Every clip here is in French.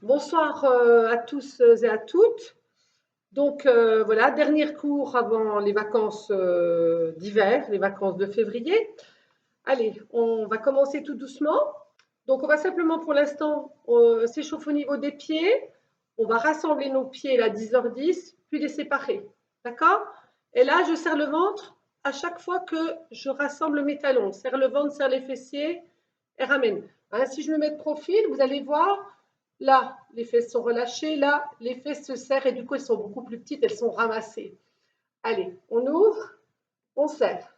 Bonsoir à tous et à toutes. Donc voilà, dernier cours avant les vacances d'hiver, les vacances de février. Allez, on va commencer tout doucement. Donc on va simplement pour l'instant s'échauffer au niveau des pieds. On va rassembler nos pieds à 10h10, puis les séparer. D'accord? Et là, je serre le ventre à chaque fois que je rassemble mes talons. Serre le ventre, serre les fessiers et ramène. Hein, si je me mets de profil, vous allez voir, là, les fesses sont relâchées, là, les fesses se serrent et du coup, elles sont beaucoup plus petites, elles sont ramassées. Allez, on ouvre, on serre.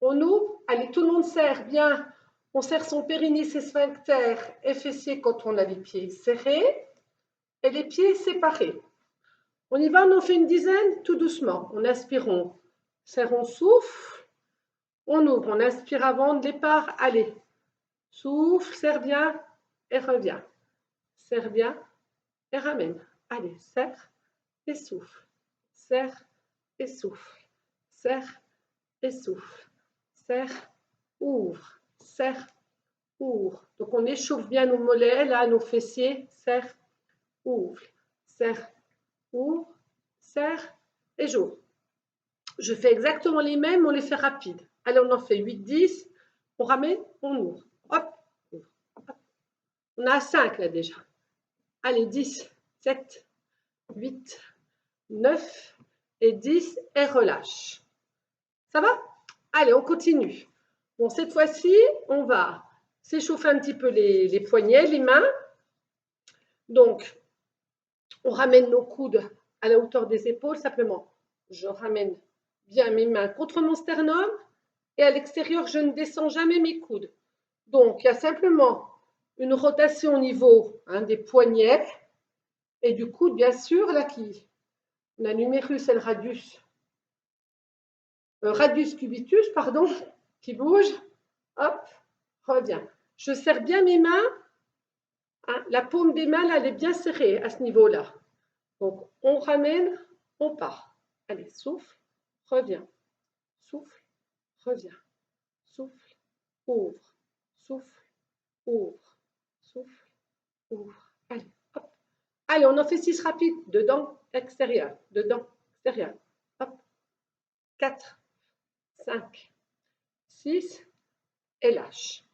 On ouvre, allez, tout le monde serre bien. On serre son périnée, ses sphincters et fessiers quand on a les pieds serrés et les pieds séparés. On y va, on en fait une dizaine, tout doucement. On inspire, on serre, on souffle. On ouvre, on inspire avant de départ. Allez, souffle, serre bien et reviens. Serre bien et ramène. Allez, serre et souffle. Serre et souffle. Serre et souffle. Serre, ouvre. Serre, ouvre. Donc on échauffe bien nos mollets, là, nos fessiers. Serre, ouvre. Serre, ouvre. Serre et j'ouvre. Je fais exactement les mêmes, on les fait rapides. Allez, on en fait 8, 10. On ramène, on ouvre. Hop, ouvre. Hop. On a 5 là déjà. Allez, 10, 7, 8, 9 et 10 et relâche. Ça va? Allez, on continue. Bon, cette fois-ci, on va s'échauffer un petit peu les poignets, les mains. Donc, on ramène nos coudes à la hauteur des épaules, simplement. Je ramène bien mes mains contre mon sternum et à l'extérieur, je ne descends jamais mes coudes. Donc, il y a simplement une rotation au niveau des poignets et du coude, bien sûr, là, la numérus et le radius cubitus, pardon, qui bouge. Hop, reviens. Je serre bien mes mains. Hein, la paume des mains, là, elle est bien serrée à ce niveau-là. Donc, on ramène, on part. Allez, souffle, reviens. Souffle, reviens. Souffle, ouvre. Souffle, ouvre. Souffle, ouvre. Allez, hop. Allez, on en fait 6 rapides. Dedans, extérieur. Dedans, extérieur. Hop. 4, 5, 6 et lâche.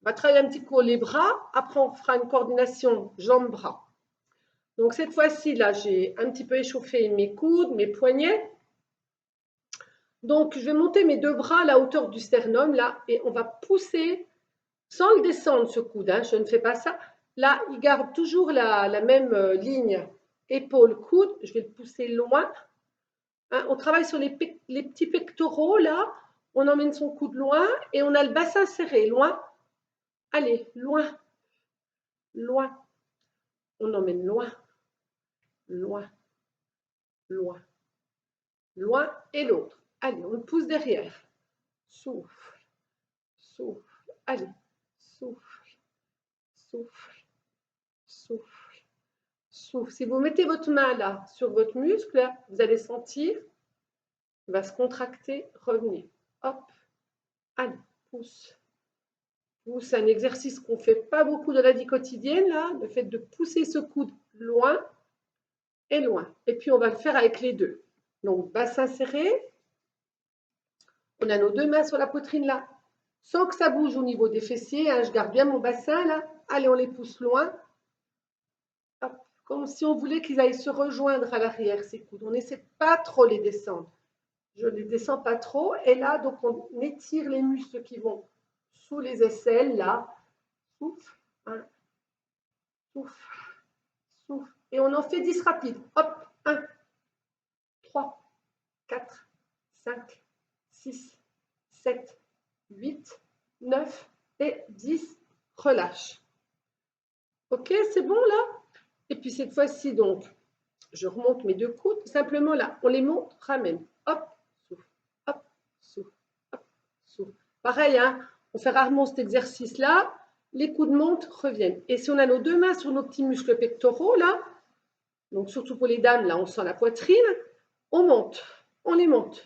On va travailler un petit peu les bras. Après, on fera une coordination jambes-bras. Donc, cette fois-ci, là, j'ai un petit peu échauffé mes coudes, mes poignets. Donc, je vais monter mes 2 bras à la hauteur du sternum, là, et on va pousser sans le descendre, ce coude. Hein, je ne fais pas ça. Là, il garde toujours la même ligne épaule-coude. Je vais le pousser loin. Hein, on travaille sur les petits pectoraux, là. On emmène son coude loin et on a le bassin serré, loin. Allez, loin, loin. On emmène loin, loin, loin, loin et l'autre. Allez, on le pousse derrière. Souffle, souffle. Allez, souffle, souffle, souffle, souffle. Si vous mettez votre main là sur votre muscle, là, vous allez sentir, il va se contracter, revenir. Hop, allez, pousse. C'est un exercice qu'on ne fait pas beaucoup dans la vie quotidienne, là, le fait de pousser ce coude loin et loin. Et puis, on va le faire avec les deux. Donc, bassin serré. On a nos 2 mains sur la poitrine, là, sans que ça bouge au niveau des fessiers. Hein, je garde bien mon bassin, là. Allez, on les pousse loin. Hop, comme si on voulait qu'ils aillent se rejoindre à l'arrière, ces coudes. On n'essaie pas trop les descendre. Je ne les descends pas trop. Et là, donc, on étire les muscles qui vont sous les aisselles, là. Souffle, hein. Souffle, souffle. Et on en fait 10 rapides. Hop, 1, 3, 4, 5, 6, 7, 8, 9 et 10. Relâche. Ok, c'est bon là? Et puis cette fois-ci, donc, je remonte mes 2 coudes. Simplement là, on les monte, ramène. Hop, souffle, hop, souffle, hop, souffle. Pareil, hein, on fait rarement cet exercice-là. Les coudes montent, reviennent. Et si on a nos 2 mains sur nos petits muscles pectoraux, là, donc surtout pour les dames, là, on sent la poitrine, on monte, on les monte.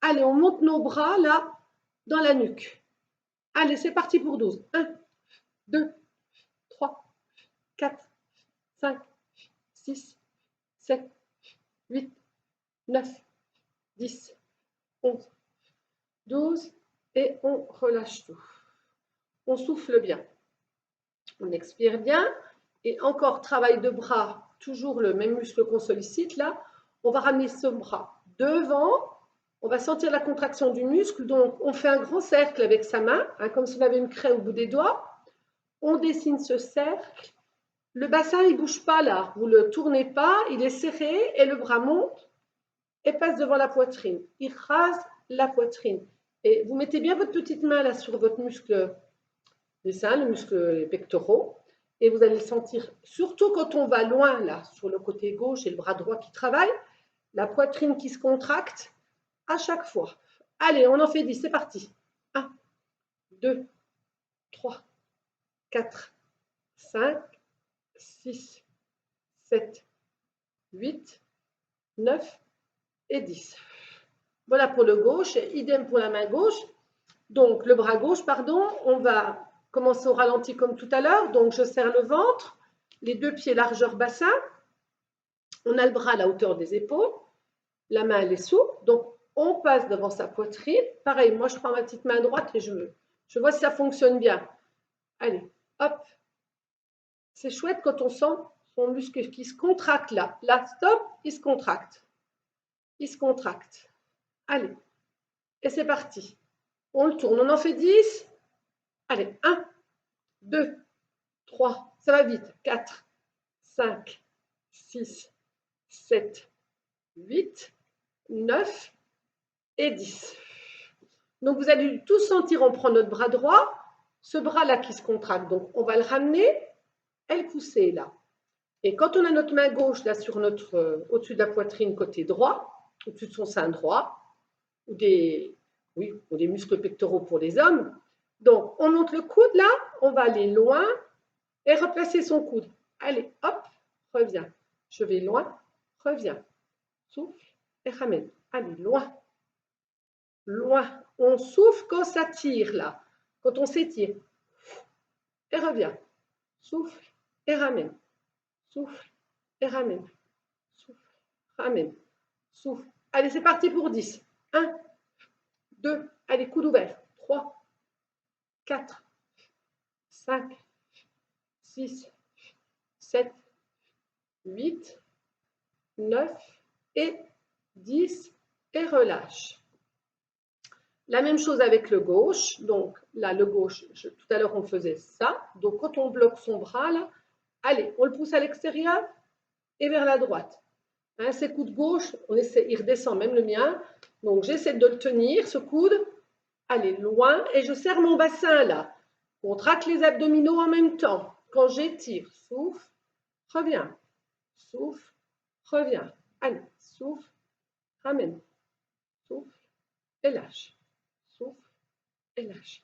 Allez, on monte nos bras, là, dans la nuque. Allez, c'est parti pour 12. 1, 2, 3, 4, 5, 6, 7, 8, 9, 10, 11, 12 et on relâche tout. On souffle bien. On expire bien et encore travail de bras, toujours le même muscle qu'on sollicite là. On va ramener ce bras devant, on va sentir la contraction du muscle, donc on fait un grand cercle avec sa main, hein, comme si on avait une craie au bout des doigts. On dessine ce cercle. Le bassin, il ne bouge pas là, vous ne le tournez pas, il est serré et le bras monte et passe devant la poitrine. Il rase la poitrine. Et vous mettez bien votre petite main là sur votre muscle des seins, le muscle des pectoraux, et vous allez le sentir, surtout quand on va loin là, sur le côté gauche et le bras droit qui travaille, la poitrine qui se contracte à chaque fois. Allez, on en fait 10, c'est parti. 1, 2, 3, 4, 5, 6, 7, 8, 9 et 10. Voilà pour le gauche, idem pour la main gauche. Donc le bras gauche, pardon, on va commencer au ralenti comme tout à l'heure. Donc je serre le ventre, les deux pieds largeur bassin. On a le bras à la hauteur des épaules. La main, elle est souple. Donc on passe devant sa poitrine. Pareil, moi je prends ma petite main droite et je vois si ça fonctionne bien. Allez, hop. C'est chouette quand on sent son muscle qui se contracte là. Là, stop, il se contracte. Il se contracte. Allez, et c'est parti. On le tourne, on en fait 10. Allez, 1, 2, 3, ça va vite. 4, 5, 6, 7, 8, 9 et 10. Donc vous allez tous sentir, on prend notre bras droit, ce bras-là qui se contracte. Donc on va le ramener et le pousser là. Et quand on a notre main gauche là sur notre au-dessus de la poitrine côté droit, au-dessus de son sein droit, ou des muscles pectoraux pour les hommes. Donc, on monte le coude là, on va aller loin et replacer son coude. Allez, hop, reviens. Je vais loin, reviens. Souffle et ramène. Allez, loin. Loin. On souffle quand ça tire là, quand on s'étire. Et reviens. Souffle et ramène. Souffle et ramène. Souffle, ramène. Souffle. Allez, c'est parti pour 10. 1, 2, allez, coude ouvert. 3, 4, 5, 6, 7, 8, 9 et 10 et relâche. La même chose avec le gauche. Donc là, le gauche, tout à l'heure, on faisait ça. Donc quand on bloque son bras, là, allez, on le pousse à l'extérieur et vers la droite. Hein, ces coudes gauche, il redescend, même le mien. Donc j'essaie de le tenir, ce coude. Allez, loin. Et je serre mon bassin là. Contracte les abdominaux en même temps. Quand j'étire, souffle, reviens. Souffle, reviens. Allez, souffle, ramène. Souffle et lâche. Souffle et lâche.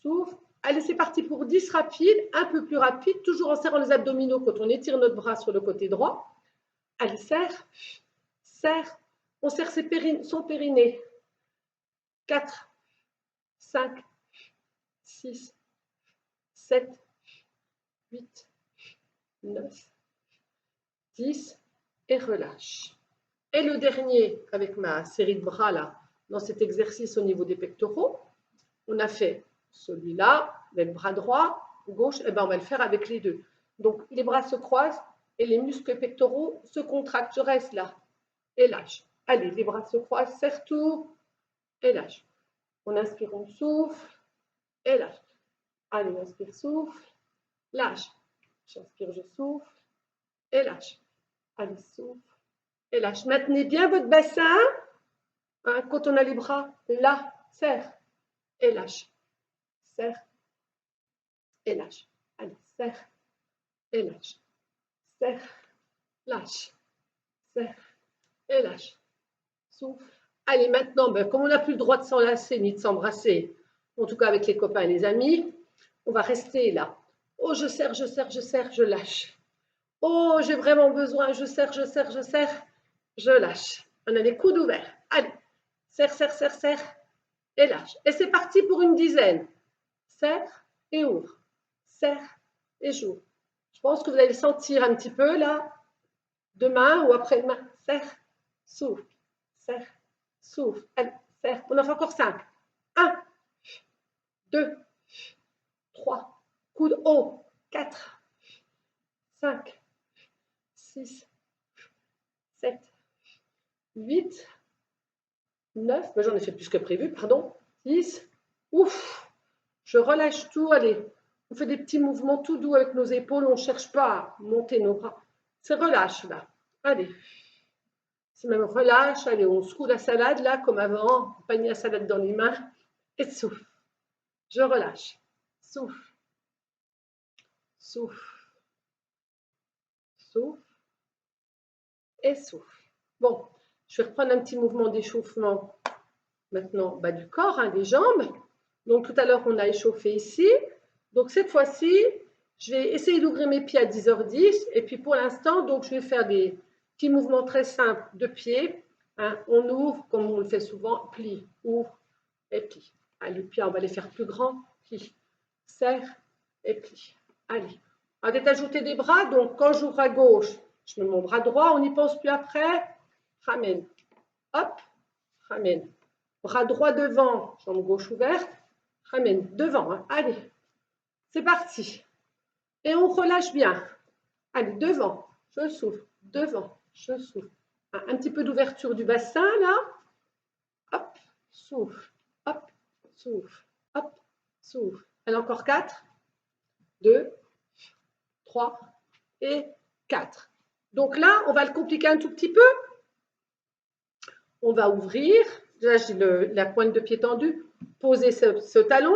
Souffle. Allez, c'est parti pour 10 rapides, un peu plus rapide, toujours en serrant les abdominaux quand on étire notre bras sur le côté droit. Allez, serre, serre. On serre son périnée. 4, 5, 6, 7, 8, 9, 10 et relâche. Et le dernier, avec ma série de bras là, dans cet exercice au niveau des pectoraux, on a fait celui-là, avec le bras droit, gauche, et ben on va le faire avec les deux. Donc les bras se croisent et les muscles pectoraux se contractent. Je reste là et lâche. Allez, les bras se croisent, serre tout et lâche. On inspire, on souffle et lâche. Allez, on inspire, souffle, lâche. J'inspire, je souffle et lâche. Allez, souffle et lâche. Maintenez bien votre bassin. Hein, quand on a les bras là, serre et lâche. Serre et lâche. Allez, serre et lâche. Serre, lâche. Serre et lâche. Souffle. Allez, maintenant, comme on n'a plus le droit de s'enlacer ni de s'embrasser, en tout cas avec les copains et les amis, on va rester là. Oh, je serre, je serre, je serre, je lâche. Oh, j'ai vraiment besoin, je serre, je serre, je serre, je lâche. On a les coudes ouverts. Allez, serre, serre, serre, serre et lâche. Et c'est parti pour une dizaine. Serre et ouvre. Serre et j'ouvre. pense que vous allez le sentir un petit peu là. Demain ou après-demain. Serre, souffle, serre, souffle. Allez, serre. On en fait encore 5. 1, 2, 3. Coude haut. 4, 5, 6, 7, 8, 9. Mais j'en ai fait plus que prévu, pardon. 10. Ouf. Je relâche tout. Allez. On fait des petits mouvements tout doux avec nos épaules. On ne cherche pas à monter nos bras. C'est relâche là. Allez. C'est même relâche. Allez, on secoue la salade là comme avant. Panier à salade dans les mains. Et souffle. Je relâche. Souffle. Souffle. Souffle. Et souffle. Bon, je vais reprendre un petit mouvement d'échauffement maintenant bas du corps, hein, des jambes. Donc tout à l'heure, on a échauffé ici. Donc cette fois-ci, je vais essayer d'ouvrir mes pieds à 10h10. Et puis pour l'instant, donc je vais faire des petits mouvements très simples de pieds. Hein. On ouvre, comme on le fait souvent, plie, ouvre et plie. Allez, puis on va les faire plus grands. Plie, serre et plie. Allez. On va ajouter des bras. Donc quand j'ouvre à gauche, je mets mon bras droit. On n'y pense plus après. Ramène. Hop. Ramène. Bras droit devant, jambe gauche ouverte. Ramène devant. Hein. Allez. C'est parti. Et on relâche bien. Allez, devant. Je souffle. Devant. Je souffle. Un petit peu d'ouverture du bassin là. Hop. Souffle. Hop. Souffle. Hop. Souffle. Allez, encore 4. 2. 3 et 4. Donc là, on va le compliquer un tout petit peu. On va ouvrir. Là, j'ai la pointe de pied tendue. Poser ce talon.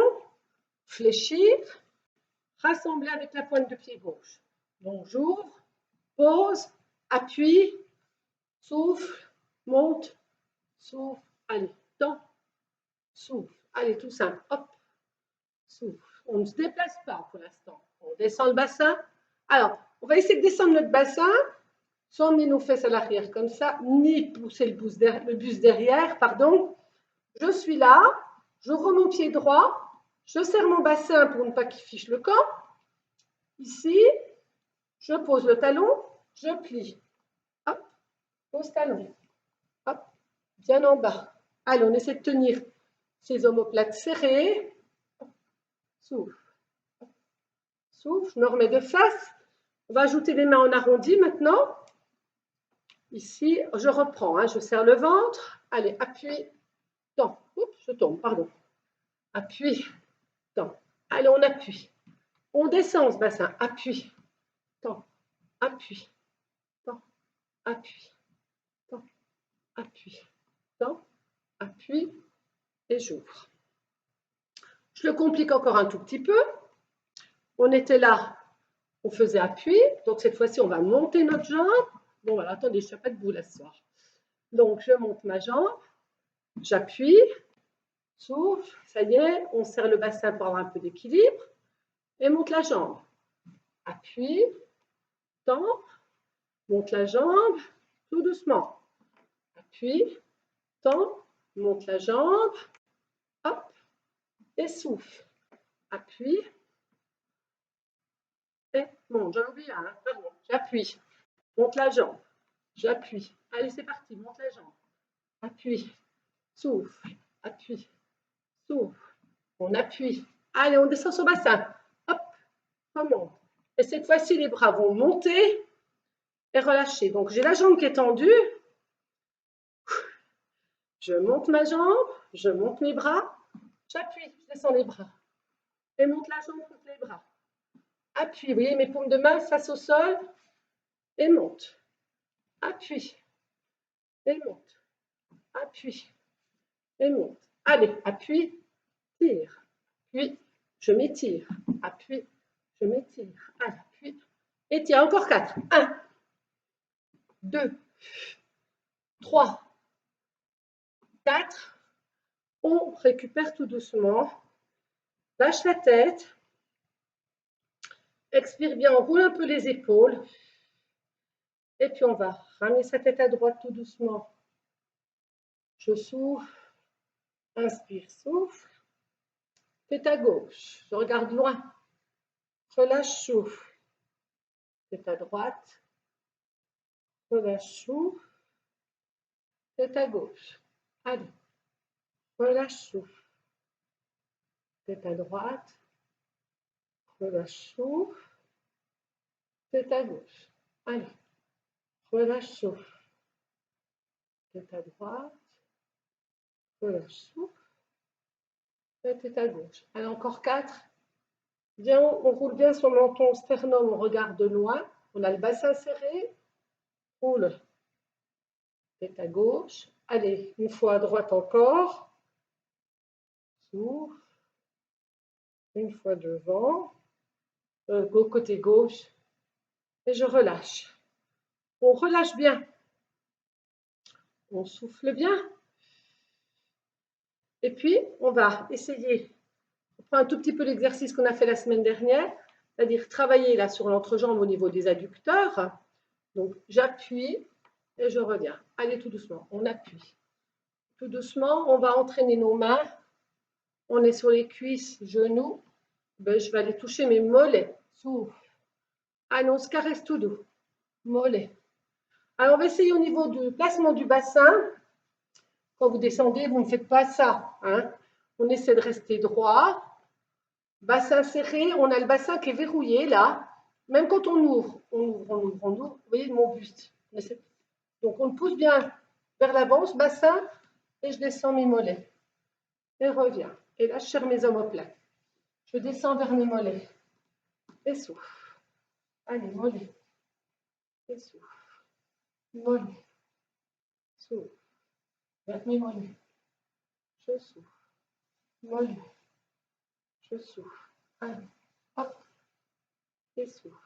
Fléchir. Rassembler avec la pointe de pied gauche. Donc, j'ouvre. Pose. Appuie. Souffle. Monte. Souffle. Allez. Tends. Souffle. Allez, tout simple. Hop. Souffle. On ne se déplace pas pour l'instant. On descend le bassin. Alors, on va essayer de descendre notre bassin sans emmener nos fesses à l'arrière comme ça, ni pousser le buste derrière, pardon. Je suis là, j'ouvre mon pied droit, je serre mon bassin pour ne pas qu'il fiche le camp. Ici, je pose le talon, je plie. Hop, pose talon. Hop, bien en bas. Allez, on essaie de tenir ces omoplates serrées. Souffle. Souffle, je me remets de face. On va ajouter les mains en arrondi maintenant. Ici, je reprends, hein, je serre le ventre. Allez, appuie, tends. Oups, je tombe, pardon. Appuie, tends. Allez, on appuie. On descend ce bassin. Appuie, tends, appuie, tends, appuie, tends, appuie, tends, appuie, et j'ouvre. Je le complique encore un tout petit peu. On était là, on faisait appui. Donc cette fois-ci, on va monter notre jambe. Bon, voilà, attendez, je ne suis pas debout là ce soir. Donc, je monte ma jambe, j'appuie, souffle, ça y est, on serre le bassin pour avoir un peu d'équilibre, et monte la jambe. Appuie, tend, monte la jambe, tout doucement. Appuie, tend, monte la jambe, hop, et souffle. Appuie, et monte. J'en oublie un, pardon, j'appuie, monte la jambe, j'appuie. Allez, c'est parti, monte la jambe. Appuie, souffle, appuie, souffle. On appuie. Allez, on descend sur le bassin. Hop, on monte. Et cette fois-ci, les bras vont monter et relâcher. Donc, j'ai la jambe qui est tendue. Je monte ma jambe, je monte mes bras, j'appuie, je descends les bras. Et monte la jambe, monte les bras. Appuie, vous voyez mes paumes de main face au sol. Et monte. Appuie. Et monte. Appuie. Et monte. Allez, appuie, tire. Puis, je m'étire. Appuie, je m'étire. Allez, appuie. Et tire. Encore 4. 1, 2, 3, 4. On récupère tout doucement. Lâche la tête. Expire bien, on roule un peu les épaules. Et puis on va ramener sa tête à droite tout doucement. Je souffle. Inspire, souffle. Tête à gauche. Je regarde loin. Relâche, souffle. tête à droite, relâche, souffle, tête à gauche. Allez, relâche, souffle, tête à droite, relâche, souffle, tête à gauche. Allez, relâche, souffle, tête à droite, relâche, souffle, tête à gauche. Allez, encore 4. Bien, on roule bien son menton, sternum, on regarde de loin. On a le bassin serré. Roule. Tête à gauche. Allez, une fois à droite encore. Souffle. Une fois devant. Côté gauche. Et je relâche. On relâche bien. On souffle bien. Et puis, on va essayer. On prend un tout petit peu l'exercice qu'on a fait la semaine dernière. C'est-à-dire travailler là sur l'entrejambe au niveau des adducteurs. Donc, j'appuie et je reviens. Allez, tout doucement, on appuie. Tout doucement, on va entraîner nos mains. On est sur les cuisses, genoux. Ben, je vais aller toucher mes mollets. Souffle. Allez, on se caresse tout doux. Mollets. Alors, on va essayer au niveau du placement du bassin. Quand vous descendez, vous ne faites pas ça. Hein. On essaie de rester droit. Bassin serré, on a le bassin qui est verrouillé là. Même quand on ouvre, on ouvre, on ouvre, on ouvre. Vous voyez mon buste. Donc, on le pousse bien vers l'avant, ce bassin, et je descends mes mollets. Et reviens. Et là, je serre mes omoplates. Je descends vers mes mollets. Et souffle. Allez, mollets. Et souffle. Mollets. Souffle. Vers mes mollets. Je souffle. Mollets. Je souffle. Allez. Hop. Et souffle.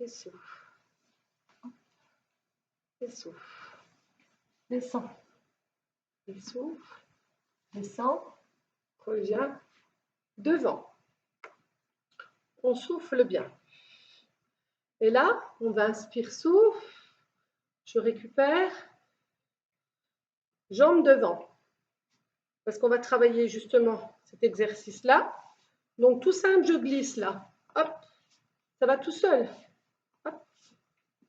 Et souffle. Et souffle. Descends. Et souffle. Descends. Reviens. Devant. On souffle bien. Et là, on va inspire, souffle. Je récupère. Jambes devant. Parce qu'on va travailler justement cet exercice-là. Donc, tout simple, je glisse là. Hop. Ça va tout seul. Hop.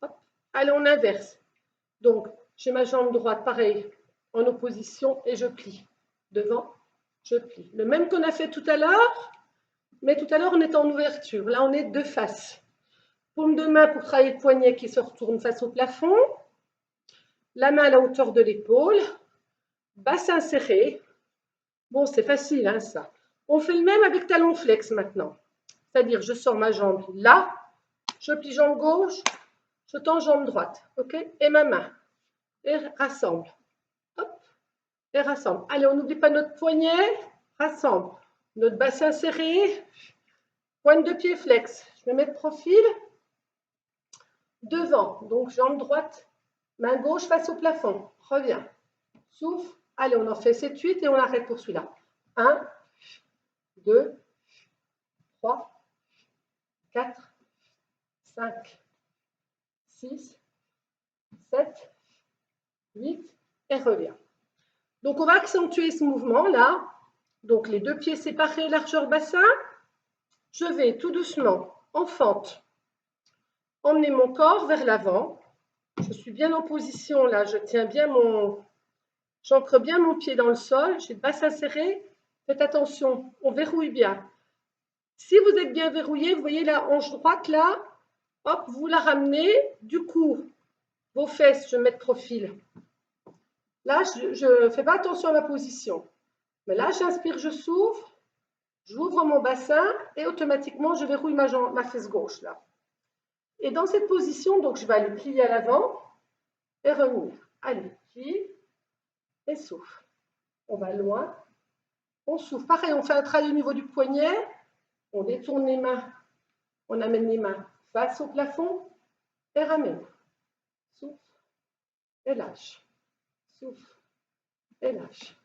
Hop. Allez, on inverse. Donc, j'ai ma jambe droite, pareil, en opposition, et je plie. Devant, je plie. Le même qu'on a fait tout à l'heure, mais tout à l'heure, on était en ouverture. Là, on est de face. Paume de main pour travailler le poignet qui se retourne face au plafond. La main à la hauteur de l'épaule. Bassin serré. Bon, c'est facile, hein, ça. On fait le même avec talon flex maintenant. C'est-à-dire, je sors ma jambe là, je plie jambe gauche, je tends jambe droite, ok? Et ma main. Et rassemble. Hop. Et rassemble. Allez, on n'oublie pas notre poignet. Rassemble. Notre bassin serré. Pointe de pied flex. Je me mets de profil. Devant. Donc, jambe droite. Main gauche face au plafond. Reviens. Souffle. Allez, on en fait 7, 8 et on arrête pour celui-là. 1, 2, 3, 4, 5, 6, 7, 8 et reviens. Donc, on va accentuer ce mouvement-là. Donc, les deux pieds séparés, largeur bassin. Je vais tout doucement, en fente, emmener mon corps vers l'avant. Je suis bien en position là, je tiens bien j'ancre bien mon pied dans le sol, j'ai le bassin serré. Faites attention, on verrouille bien. Si vous êtes bien verrouillé, vous voyez la hanche droite là, hop, vous la ramenez. Du coup, vos fesses, je mets de profil. Là, je ne fais pas attention à ma position. Mais là, j'inspire, je souffle, j'ouvre mon bassin et automatiquement, je verrouille ma fesse gauche là. Et dans cette position, donc je vais aller plier à l'avant et revenir. Allez, plie et souffle. On va loin, on souffle. Pareil, on fait un travail au niveau du poignet, on détourne les mains, on amène les mains face au plafond et ramène. Souffle et lâche. Souffle et lâche.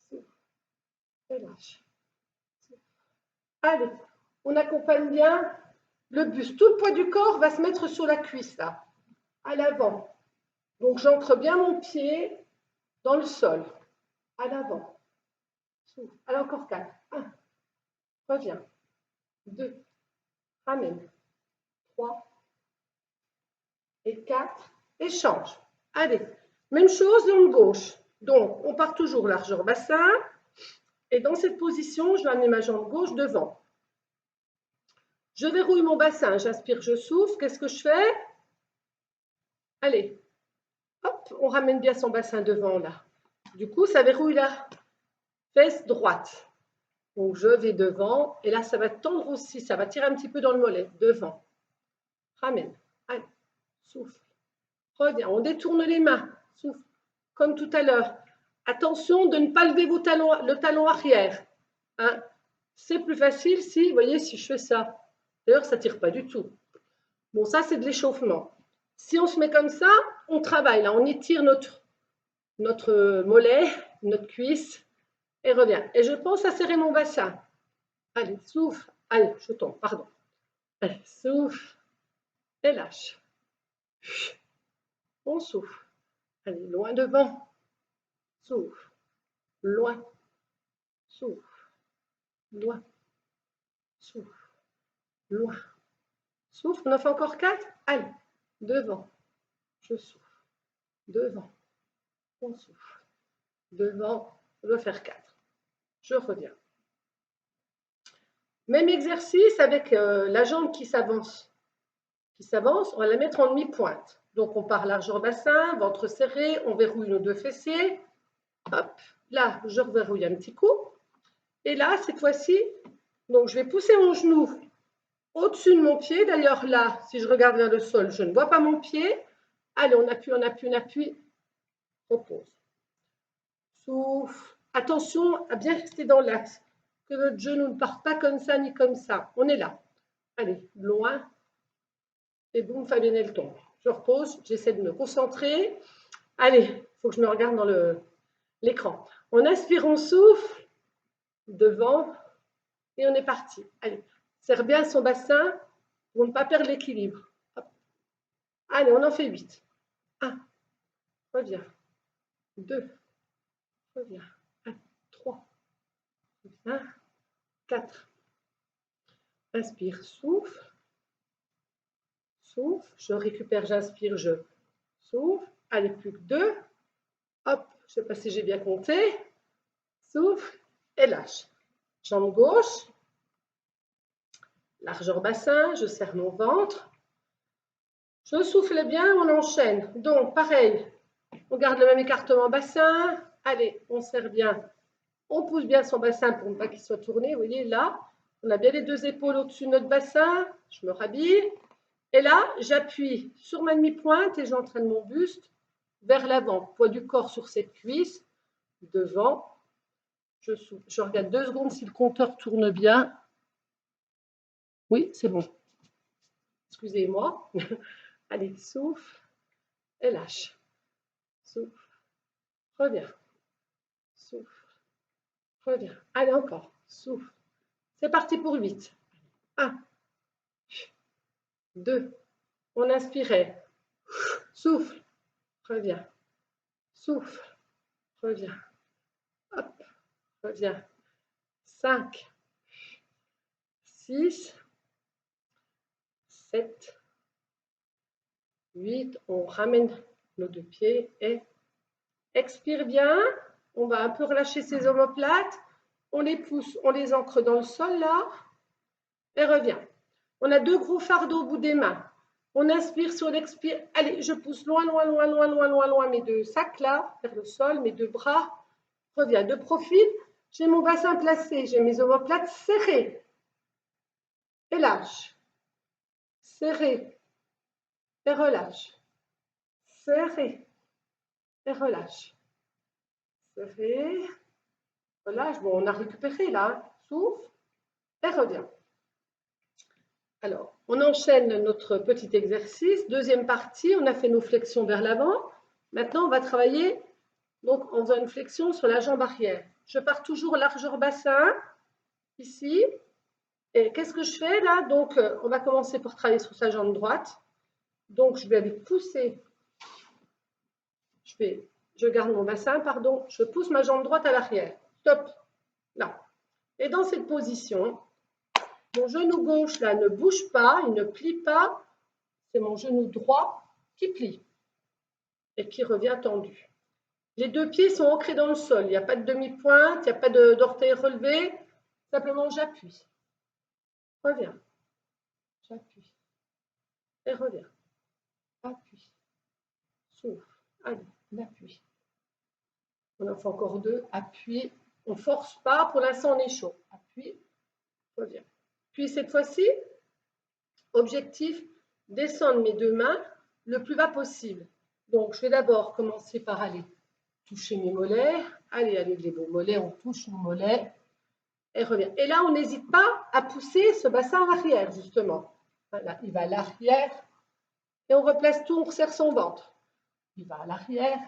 Souffle et lâche. Souffle. Allez, on accompagne bien le buste. Tout le poids du corps va se mettre sur la cuisse là, à l'avant. Donc j'ancre bien mon pied dans le sol, à l'avant. Souffle. Allez, encore 4. 1. Reviens. 2. Ramène. 3 et 4 et change. Allez, même chose jambe gauche. Donc, on part toujours largeur bassin. Et dans cette position, je vais amener ma jambe gauche devant. Je verrouille mon bassin, j'inspire, je souffle. Qu'est-ce que je fais? Allez, hop, on ramène bien son bassin devant là. Du coup, ça verrouille la fesse droite. Donc, je vais devant et là, ça va tendre aussi, ça va tirer un petit peu dans le mollet, devant. Ramène, allez, souffle. Reviens, on détourne les mains, souffle, comme tout à l'heure. Attention de ne pas lever vos talons, le talon arrière. Hein. C'est plus facile si, vous voyez, si je fais ça. D'ailleurs, ça ne tire pas du tout. Bon, ça, c'est de l'échauffement. Si on se met comme ça, on travaille. Là, on étire notre mollet, notre cuisse, et revient. Et je pense à serrer mon bassin. Allez, souffle. Allez, je tombe, pardon. Allez, souffle. Et lâche. On souffle. Allez, loin devant. Souffle. Loin. Souffle. Loin. Souffle. Loin. Souffle. On en fait encore 4. Allez, devant. Je souffle. Devant. On souffle. Devant. On va faire 4. Je reviens. Même exercice avec la jambe qui s'avance. On va la mettre en demi-pointe. Donc, on part largeur bassin, ventre serré, on verrouille nos deux fessiers. Hop, là, je reverrouille un petit coup. Et là, cette fois-ci, donc je vais pousser mon genou au-dessus de mon pied. D'ailleurs, là, si je regarde vers le sol, je ne vois pas mon pied. Allez, on appuie, on appuie, on appuie. Repose. Souffle. Attention à bien rester dans l'axe. Que notre genou ne parte pas comme ça ni comme ça. On est là. Allez, loin. Et boum, Fabienne, elle tombe. Je repose, j'essaie de me concentrer. Allez, il faut que je me regarde dans l'écran. On inspire, on souffle. Devant. Et on est parti. Allez, serre bien son bassin pour ne pas perdre l'équilibre. Allez, on en fait 8. 1. Reviens. 2. Reviens. 1. 3. Reviens. 4. Inspire, souffle. Souffle. Je récupère, j'inspire, je souffle. Allez, plus que 2. Hop, je ne sais pas si j'ai bien compté. Souffle et lâche. Jambe gauche. Largeur bassin, je serre mon ventre. Je souffle bien, on enchaîne. Donc, pareil, on garde le même écartement bassin. Allez, on serre bien. On pousse bien son bassin pour ne pas qu'il soit tourné. Vous voyez, là, on a bien les deux épaules au-dessus de notre bassin. Je me rhabille. Et là, j'appuie sur ma demi-pointe et j'entraîne mon buste vers l'avant. Poids du corps sur cette cuisse. Devant. Je souffle. Je regarde 2 secondes si le compteur tourne bien. Oui, c'est bon. Excusez-moi. Allez, souffle et lâche. Souffle. Reviens. Souffle. Reviens. Allez, encore. Souffle. C'est parti pour 8. 1. 2. On inspirait. Souffle. Reviens. Souffle. Reviens. Hop. Reviens. 5. 6. 7. 8. On ramène nos deux pieds et expire bien. On va un peu relâcher ses omoplates. On les pousse, on les ancre dans le sol là. Et revient. On a 2 gros fardeaux au bout des mains. On inspire sur l'expire. Allez, je pousse loin, loin, loin, loin, loin, loin, loin mes 2 sacs là, vers le sol, mes 2 bras. Reviens de profil. J'ai mon bassin placé, j'ai mes omoplates serrées. Et lâche. Serré. Et relâche. Serré. Et relâche. Serré. Relâche. Bon, on a récupéré là. Souffle. Et reviens. Alors, on enchaîne notre petit exercice. Deuxième partie, on a fait nos flexions vers l'avant. Maintenant, on va travailler donc, en faisant une flexion sur la jambe arrière. Je pars toujours largeur bassin, ici. Et qu'est-ce que je fais là? Donc, on va commencer par travailler sur sa jambe droite. Donc, je vais aller pousser. Je garde mon bassin, pardon. Je pousse ma jambe droite à l'arrière. Stop. Là. Et dans cette position, Mon genou gauche, là, ne bouge pas, il ne plie pas. C'est mon genou droit qui plie et qui revient tendu. Les deux pieds sont ancrés dans le sol. Il n'y a pas de demi-pointe, il n'y a pas d'orteil relevé. Simplement, j'appuie. Reviens. J'appuie. Et reviens. Appuie. Souffle. Allez, on appuie. On en fait encore deux. Appuie. On ne force pas. Pour l'instant, on est chaud. Appuie. Reviens. Puis cette fois-ci, objectif, descendre mes deux mains le plus bas possible. Donc, je vais d'abord commencer par aller toucher mes mollets. Allez, avec les beaux mollets, on touche nos mollets. Et revient. Et là, on n'hésite pas à pousser ce bassin à l'arrière, justement. Voilà, il va à l'arrière. Et on replace tout, on resserre son ventre. Il va à l'arrière.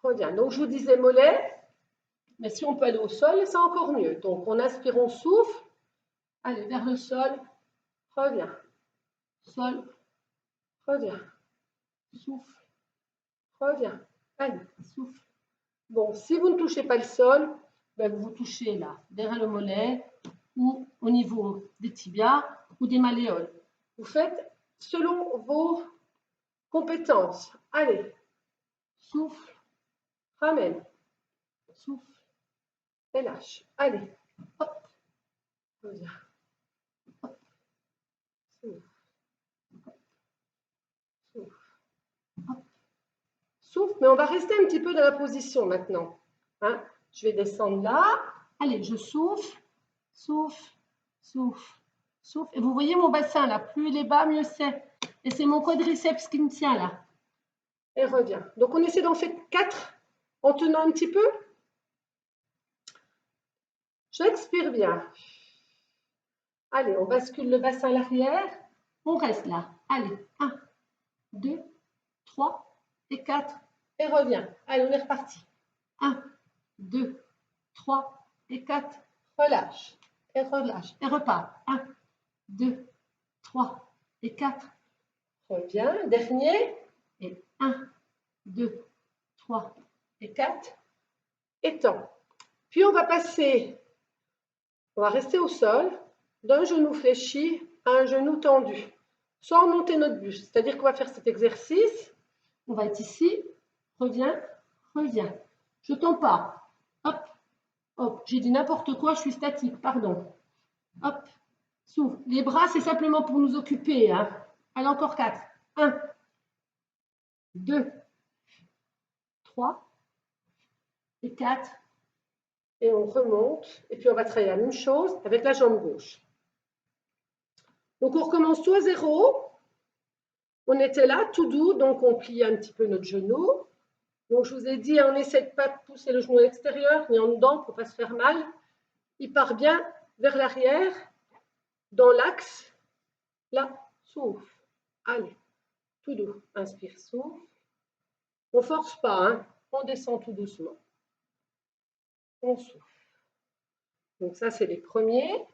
Revient. Donc, je vous disais mollets. Mais si on peut aller au sol, c'est encore mieux. Donc, on inspire, on souffle. Allez, vers le sol. Reviens. Sol. Reviens. Souffle. Reviens. Allez, souffle. Bon, si vous ne touchez pas le sol, ben vous touchez là, derrière le mollet ou au niveau des tibias ou des malléoles. Vous faites selon vos compétences. Allez, souffle, ramène, souffle et lâche. Allez, hop, reviens, hop, souffle, souffle, hop, souffle. Mais on va rester un petit peu dans la position maintenant. Hein? Je vais descendre là. Allez, je souffle, souffle, souffle, souffle. Et vous voyez mon bassin là, plus il est bas, mieux c'est. Et c'est mon quadriceps qui me tient là. Et reviens. Donc on essaie d'en faire 4 en tenant un petit peu. J'expire bien. Allez, on bascule le bassin à l'arrière. On reste là. Allez, 1, 2, 3 et 4. Et reviens. Allez, on est reparti. 1, 2, 3 et 4. Relâche. Et relâche. Et repart. 1, 2, 3 et 4. Reviens. Dernier. Et 1, 2, 3 et 4. Étends. Puis on va passer, on va rester au sol, d'un genou fléchi à un genou tendu, sans monter notre buste. C'est-à-dire qu'on va faire cet exercice. On va être ici. Reviens, reviens. Je ne tends pas. Hop, hop. J'ai dit n'importe quoi, je suis statique, pardon. Hop, souffle. Les bras, c'est simplement pour nous occuper. Hein. Allez, encore 4. 1, 2, 3 et 4. Et on remonte. Et puis, on va travailler la même chose avec la jambe gauche. Donc, on recommence tout à zéro. On était là, tout doux. Donc, on plie un petit peu notre genou. Donc, je vous ai dit, on essaie de ne pas pousser le genou à l'extérieur, ni en dedans pour ne pas se faire mal. Il part bien vers l'arrière, dans l'axe. Là, souffle. Allez, tout doux. Inspire, souffle. On ne force pas, hein. On descend tout doucement. On souffle. Donc ça, c'est les premiers.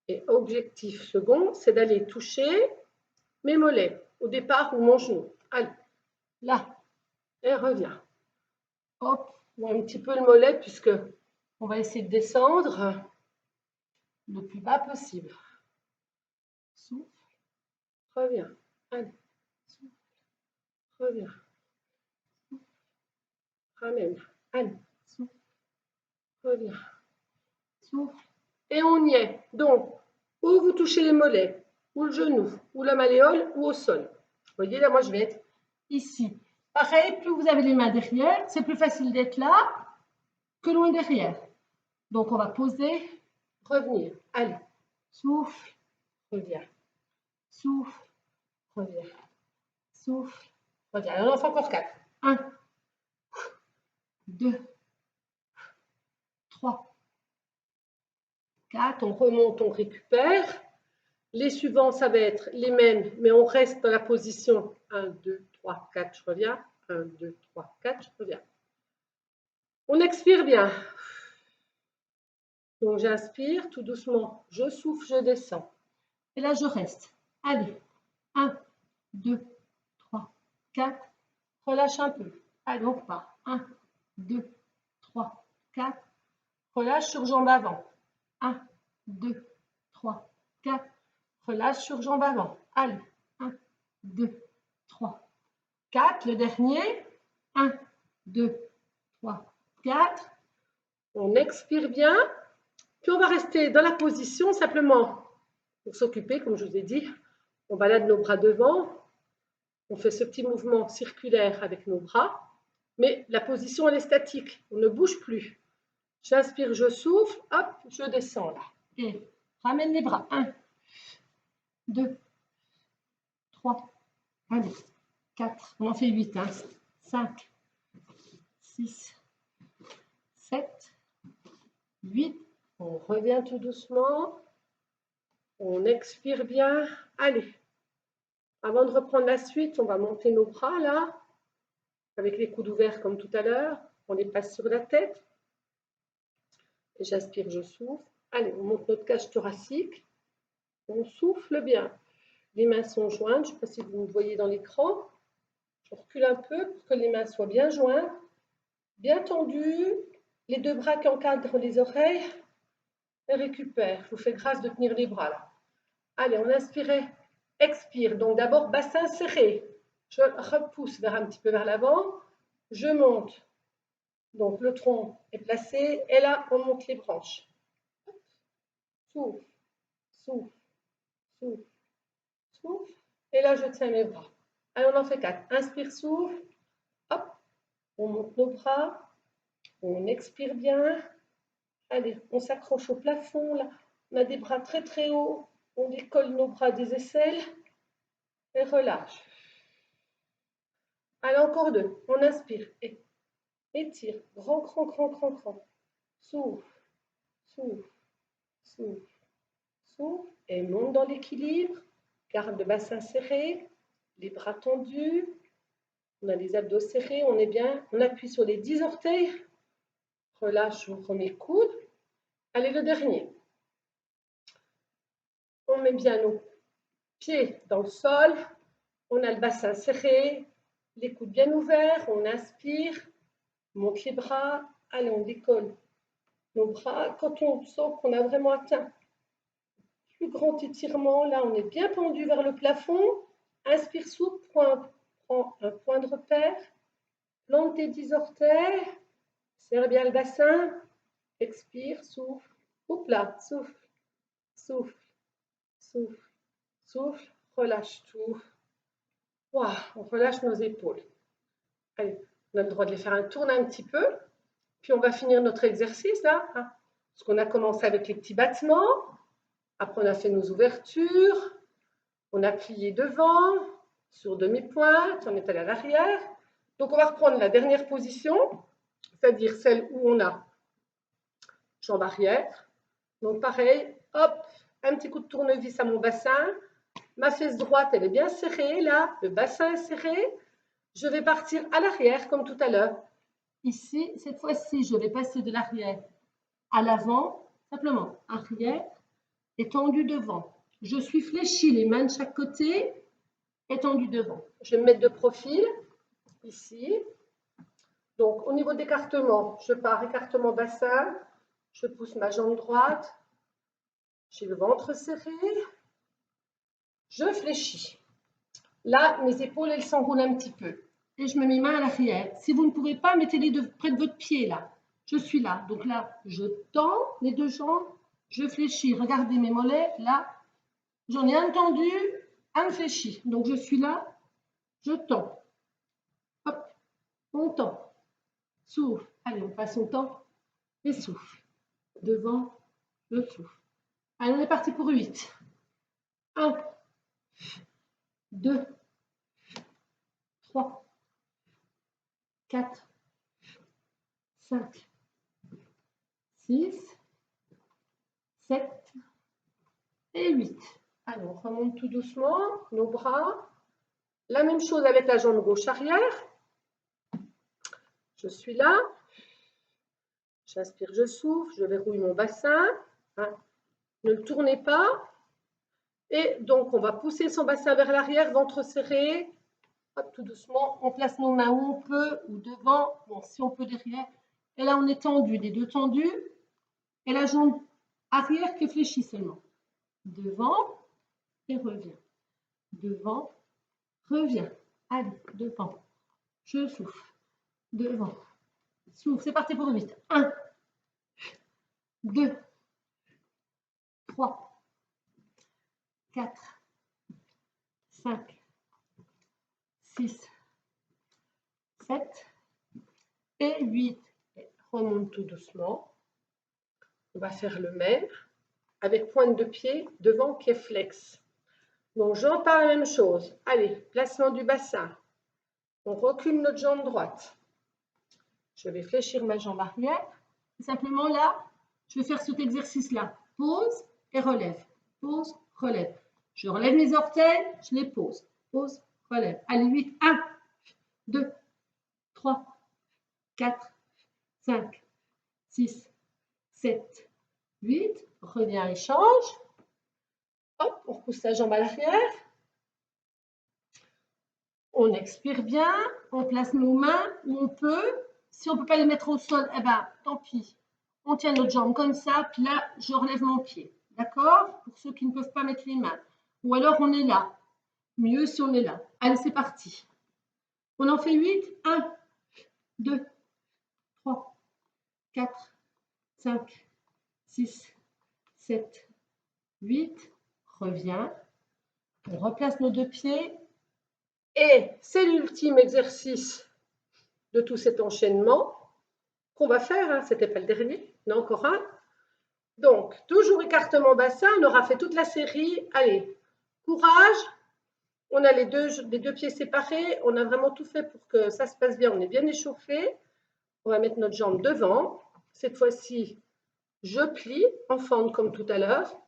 Et objectif second, c'est d'aller toucher mes mollets au départ ou mon genou. Allez, là, et reviens. Hop, un petit peu le mollet puisque on va essayer de descendre le plus bas possible. Souffle, reviens. Allez, souffle, reviens. Souffle, ramène. Allez, souffle, reviens. Souffle. Et on y est. Donc, ou vous touchez les mollets, ou le genou, ou la malléole, ou au sol. Vous voyez, là, moi, je vais être ici. Pareil, plus vous avez les mains derrière, c'est plus facile d'être là que loin derrière. Donc, on va poser, revenir. Allez, souffle, reviens. Souffle, reviens. Souffle, reviens. Alors, on en fait encore 4. 1, 2, 3, 4. On remonte, on récupère. Les suivants, ça va être les mêmes, mais on reste dans la position 1, 2, 3, 4, je reviens. 1, 2, 3, 4, je reviens. On expire bien. Donc, j'inspire tout doucement. Je souffle, je descends. Et là, je reste. Allez. 1, 2, 3, 4. Relâche un peu. Allez, on repart. 1, 2, 3, 4. Relâche sur jambe avant. 1, 2, 3, 4. Relâche sur jambe avant. Allez, 1, 2, 3, 4. Le dernier. 1, 2, 3, 4. On expire bien. Puis on va rester dans la position simplement pour s'occuper, comme je vous ai dit. On balade nos bras devant. On fait ce petit mouvement circulaire avec nos bras. Mais la position, elle est statique. On ne bouge plus. J'inspire, je souffle. Hop, je descends là. Et ramène les bras. 1, 2, 3, allez, 4. On en fait 8. 5, 6, 7, 8. On revient tout doucement. On expire bien. Allez. Avant de reprendre la suite, on va monter nos bras là, avec les coudes ouverts comme tout à l'heure. On les passe sur la tête. Et j'inspire, je souffle. Allez, on monte notre cage thoracique. On souffle bien. Les mains sont jointes. Je ne sais pas si vous me voyez dans l'écran. Je recule un peu pour que les mains soient bien jointes, bien tendues. Les deux bras qui encadrent les oreilles. Et récupère. Je vous fais grâce de tenir les bras là. Allez, on inspire, expire. Donc d'abord, bassin serré. Je repousse un petit peu vers l'avant. Je monte. Donc le tronc est placé. Et là, on monte les branches. Souffle, souffle, souffle, souffle. Et là, je tiens mes bras. Allez, on en fait 4. Inspire, souffle. Hop. On monte nos bras. On expire bien. Allez, on s'accroche au plafond. Là. On a des bras très très hauts. On décolle nos bras des aisselles. Et relâche. Allez, encore 2. On inspire. Et étire. Grand, grand, grand, grand, grand. Souffle, souffle, souffle, souffle. Et monte dans l'équilibre. Garde le bassin serré. Les bras tendus. On a les abdos serrés. On est bien. On appuie sur les 10 orteils. Relâche, on remet le coude. Allez, le dernier. On met bien nos pieds dans le sol. On a le bassin serré. Les coudes bien ouverts. On inspire. Monte les bras. Allez, on décolle nos bras. Quand on sent qu'on a vraiment atteint le plus grand étirement, là, on est bien pendu vers le plafond. Inspire, souple. Prends un point de repère. Plante tes 10 orteils. Serre bien le bassin. Expire, souffle. Oups là, souffle, souffle, souffle, souffle. Relâche tout. Wow, on relâche nos épaules. Allez, on a le droit de les faire tourner un petit peu. Puis on va finir notre exercice là. Parce qu'on a commencé avec les petits battements. Après, on a fait nos ouvertures. On a plié devant, sur demi-pointe. On est allé à l'arrière. Donc, on va reprendre la dernière position, c'est-à-dire celle où on a jambe arrière. Donc, pareil, hop, un petit coup de tournevis à mon bassin. Ma fesse droite, elle est bien serrée, là. Le bassin est serré. Je vais partir à l'arrière, comme tout à l'heure. Ici, cette fois-ci, je vais passer de l'arrière à l'avant, simplement arrière, étendu devant. Je suis fléchie, les mains de chaque côté, étendu devant. Je vais me mettre de profil, ici. Donc, au niveau d'écartement, je pars écartement bassin, je pousse ma jambe droite, j'ai le ventre serré, je fléchis. Là, mes épaules, elles s'enroulent un petit peu. Et je mets mes mains à l'arrière. Si vous ne pouvez pas, mettez-les près de votre pied, là. Je suis là. Donc là, je tends les deux jambes, je fléchis. Regardez mes mollets, là. J'en ai un tendu, un fléchi. Donc je suis là, je tends. Hop, on tend. Souffle. Allez, on passe son temps et souffle. Devant, je souffle. Allez, on est parti pour 8. 1, 2, 3, 4, 5, 6, 7 et 8. Alors, on remonte tout doucement nos bras. La même chose avec la jambe gauche arrière. Je suis là. J'inspire, je souffle. Je verrouille mon bassin. Ne le tournez pas. Et donc, on va pousser son bassin vers l'arrière, ventre serré. Hop, tout doucement, on place nos mains où on peut, ou devant, bon, si on peut derrière. Et là, on est tendu, les deux tendus. Et la jambe arrière qui fléchit seulement. devant et reviens. Devant, reviens. Allez, devant. Je souffle. Devant. Souffle. C'est parti pour 8. 1, 2, 3, 4, 5, 6, 7 et 8. Remonte tout doucement. On va faire le même avec pointe de pied devant qui est flex. Donc j'entends la même chose. Allez, placement du bassin. On recule notre jambe droite. Je vais fléchir ma jambe arrière. Simplement là, je vais faire cet exercice-là. Pose et relève. Pose, relève. Je relève mes orteils, je les pose. Pose, relève. Allez, 8. 1, 2, 3, 4, 5, 6, 7, 8. Reviens et change. Hop, on repousse la jambe à l'arrière. On expire bien. On place nos mains où on peut. Si on ne peut pas les mettre au sol, eh ben, tant pis. On tient notre jambe comme ça, puis là, je relève mon pied. D'accord? Pour ceux qui ne peuvent pas mettre les mains. Ou alors, on est là. Mieux si on est là. Allez, c'est parti. On en fait 8. 1, 2, 3, 4, 5, 6, 7, 8. Reviens. On replace nos deux pieds. Et c'est l'ultime exercice de tout cet enchaînement qu'on va faire. Hein. Ce n'était pas le dernier, il y en a encore un. Donc, toujours écartement bassin. On aura fait toute la série. Allez, courage. On a les deux pieds séparés. On a vraiment tout fait pour que ça se passe bien. On est bien échauffé. On va mettre notre jambe devant. Cette fois-ci, je plie en fente comme tout à l'heure.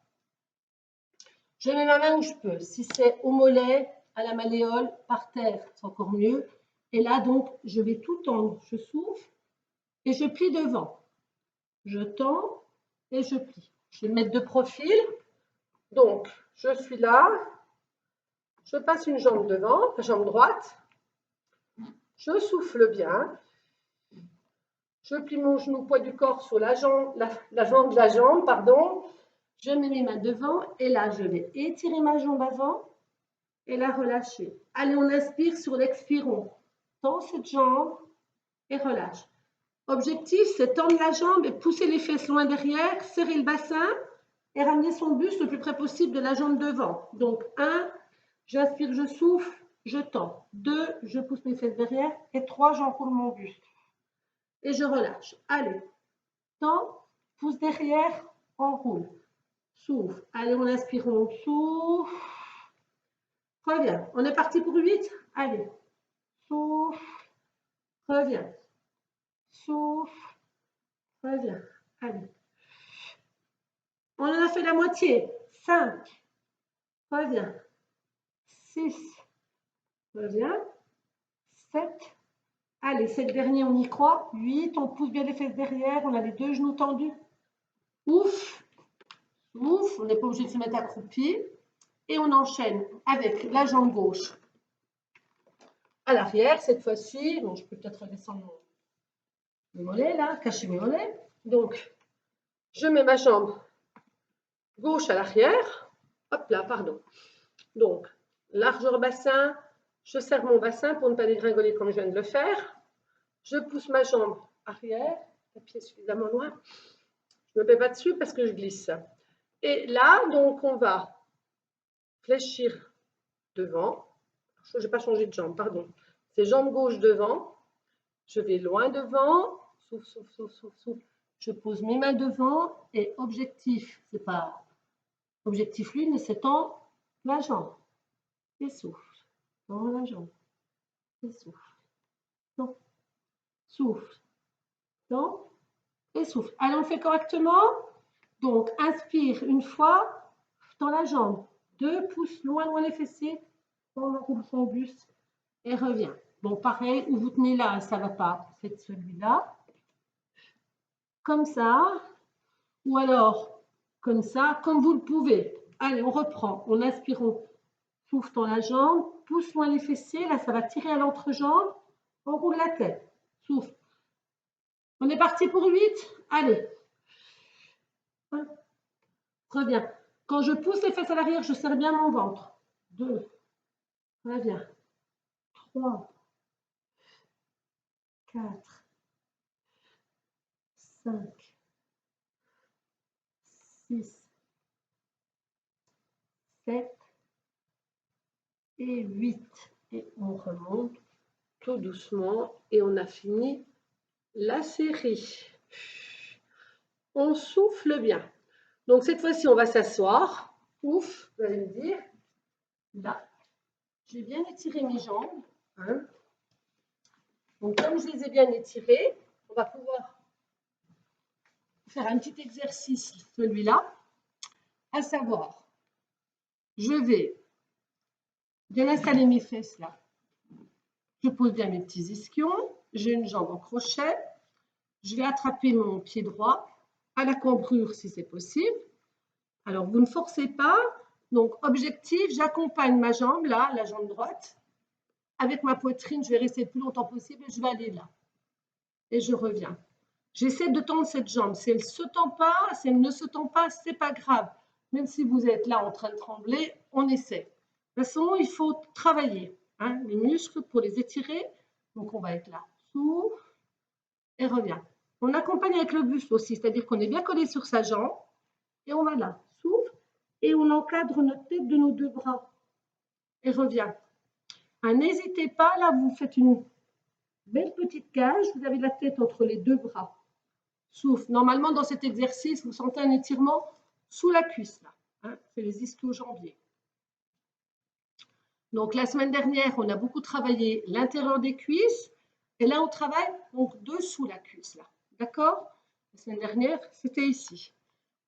Je mets ma main où je peux. Si c'est au mollet, à la malléole, par terre, c'est encore mieux. Et là, donc, je vais tout tendre. Je souffle et je plie devant. Je tends et je plie. Je vais me mettre de profil. Donc, je suis là. Je passe une jambe devant, la jambe droite. Je souffle bien. Je plie mon genou, poids du corps sur l'avant de la jambe, pardon. Je mets mes mains devant et là, je vais étirer ma jambe avant et la relâcher. Allez, on inspire sur l'expire. On tend cette jambe et relâche. Objectif, c'est tendre la jambe et pousser les fesses loin derrière, serrer le bassin et ramener son buste le plus près possible de la jambe devant. Donc, 1, j'inspire, je souffle, je tends. 2, je pousse mes fesses derrière. Et 3, j'enroule mon buste. Et je relâche. Allez, tends, pousse derrière, enroule. Souffle. Allez, on inspire, on souffle. Reviens. On est parti pour 8. Allez. Souffle. Reviens. Souffle. Reviens. Allez. On en a fait la moitié. 5. Reviens. 6. Reviens. 7. Allez, c'est le dernier, on y croit. 8. On pousse bien les fesses derrière. On a les deux genoux tendus. Ouf. Ouf. On n'est pas obligé de se mettre accroupi. Et on enchaîne avec la jambe gauche à l'arrière. Cette fois-ci, bon, je peux peut-être redescendre mes mollets là, cacher mes mollets. Donc, je mets ma jambe gauche à l'arrière. Hop là, pardon. Donc, largeur bassin. Je serre mon bassin pour ne pas dégringoler comme je viens de le faire. Je pousse ma jambe arrière. Le pied suffisamment loin. Je ne me mets pas dessus parce que je glisse. Et là, donc, on va fléchir devant. Je n'ai pas changé de jambe, pardon. C'est jambe gauche devant. Je vais loin devant. Souffle, souffle, souffle, souffle, souffle. Je pose mes mains devant et objectif, c'est pas objectif lui, mais c'est tendre la jambe. Et souffle. Tends la jambe. Et souffle. Tends. Souffle. Tends. Et souffle. Allez, on le fait correctement. Donc, inspire une fois, tends la jambe. 2 pouces loin les fessiers. On roule son buste et revient. Bon, pareil, où vous tenez là, ça ne va pas. Faites celui-là. Comme ça. Ou alors, comme ça, comme vous le pouvez. Allez, on reprend. On inspire, on souffle dans la jambe. Pousse loin les fessiers. Là, ça va tirer à l'entrejambe. On roule la tête. Souffle. On est parti pour 8. Allez. Reviens. Quand je pousse les fesses à l'arrière, je serre bien mon ventre. 2, reviens. 3, 4, 5, 6, 7 et 8. Et on remonte tout doucement et on a fini la série. On souffle bien. Donc cette fois-ci, on va s'asseoir. Ouf, vous allez me dire. Là, j'ai bien étiré mes jambes. Hein. Donc comme je les ai bien étirées, on va pouvoir faire un petit exercice, celui-là, à savoir, je vais bien installer mes fesses là. Je pose bien mes petits ischions, j'ai une jambe en crochet, je vais attraper mon pied droit à la cambrure si c'est possible. Alors vous ne forcez pas, donc objectif, j'accompagne ma jambe là, la jambe droite, avec ma poitrine, je vais rester le plus longtemps possible et je vais aller là. Et je reviens. J'essaie de tendre cette jambe. Si elle ne se tend pas, si elle ne se tend pas, ce n'est pas grave. Même si vous êtes là en train de trembler, on essaie. De toute façon, il faut travailler hein, les muscles pour les étirer. Donc, on va être là. Souffle et revient. On accompagne avec le buste aussi, c'est-à-dire qu'on est bien collé sur sa jambe. Et on va là. Souffle et on encadre notre tête de nos deux bras. Et revient. N'hésitez pas, là, vous faites une belle petite cage. Vous avez la tête entre les deux bras. Souffle. Normalement, dans cet exercice, vous sentez un étirement sous la cuisse. Là, hein, c'est les ischio-jambiers. Donc, la semaine dernière, on a beaucoup travaillé l'intérieur des cuisses. Et là, on travaille donc dessous la cuisse. D'accord? La semaine dernière, c'était ici.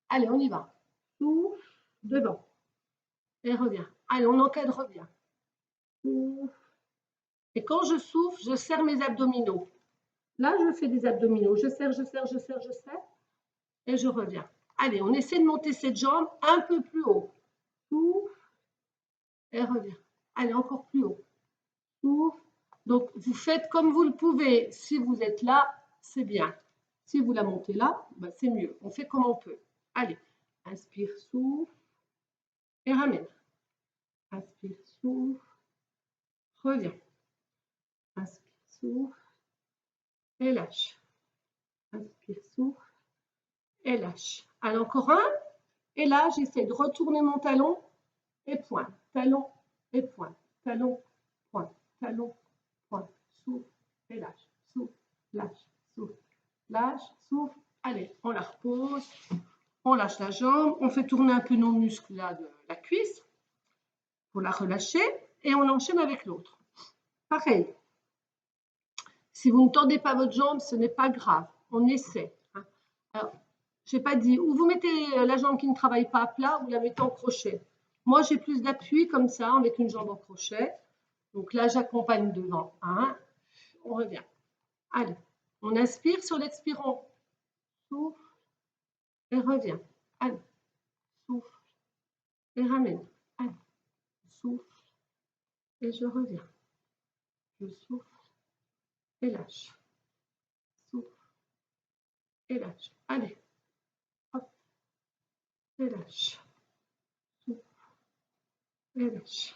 Allez, on y va. Souffle, devant. Et reviens. Allez, on encadre bien. Souffle. Et quand je souffle, je serre mes abdominaux. Là, je fais des abdominaux. Je serre, je serre, je serre, je serre. Et je reviens. Allez, on essaie de monter cette jambe un peu plus haut. Souffle et reviens. Allez, encore plus haut. Souffle. Donc, vous faites comme vous le pouvez. Si vous êtes là, c'est bien. Si vous la montez là, ben c'est mieux. On fait comme on peut. Allez, inspire, souffle et ramène. Inspire, souffle, reviens. Inspire, souffle et lâche. Inspire, souffle et lâche. Allez, encore un. Et là, j'essaie de retourner mon talon et point. Talon et point. Talon, point. Talon, point. Souffle et lâche. Souffle, lâche. Souffle, lâche. Souffle. Allez, on la repose. On lâche la jambe. On fait tourner un peu nos muscles là de la cuisse pour la relâcher. Et on enchaîne avec l'autre. Pareil. Si vous ne tendez pas votre jambe, ce n'est pas grave. On essaie. Hein. Alors, je n'ai pas dit, ou vous mettez la jambe qui ne travaille pas à plat, ou vous la mettez en crochet. Moi, j'ai plus d'appui comme ça, avec une jambe en crochet. Donc là, j'accompagne devant. Hein. On revient. Allez, on inspire sur l'expirant. Souffle et revient. Allez, souffle et ramène. Allez, souffle et je reviens. Je souffle et lâche. Souffle et lâche. Allez, hop, et lâche. Souffle et lâche.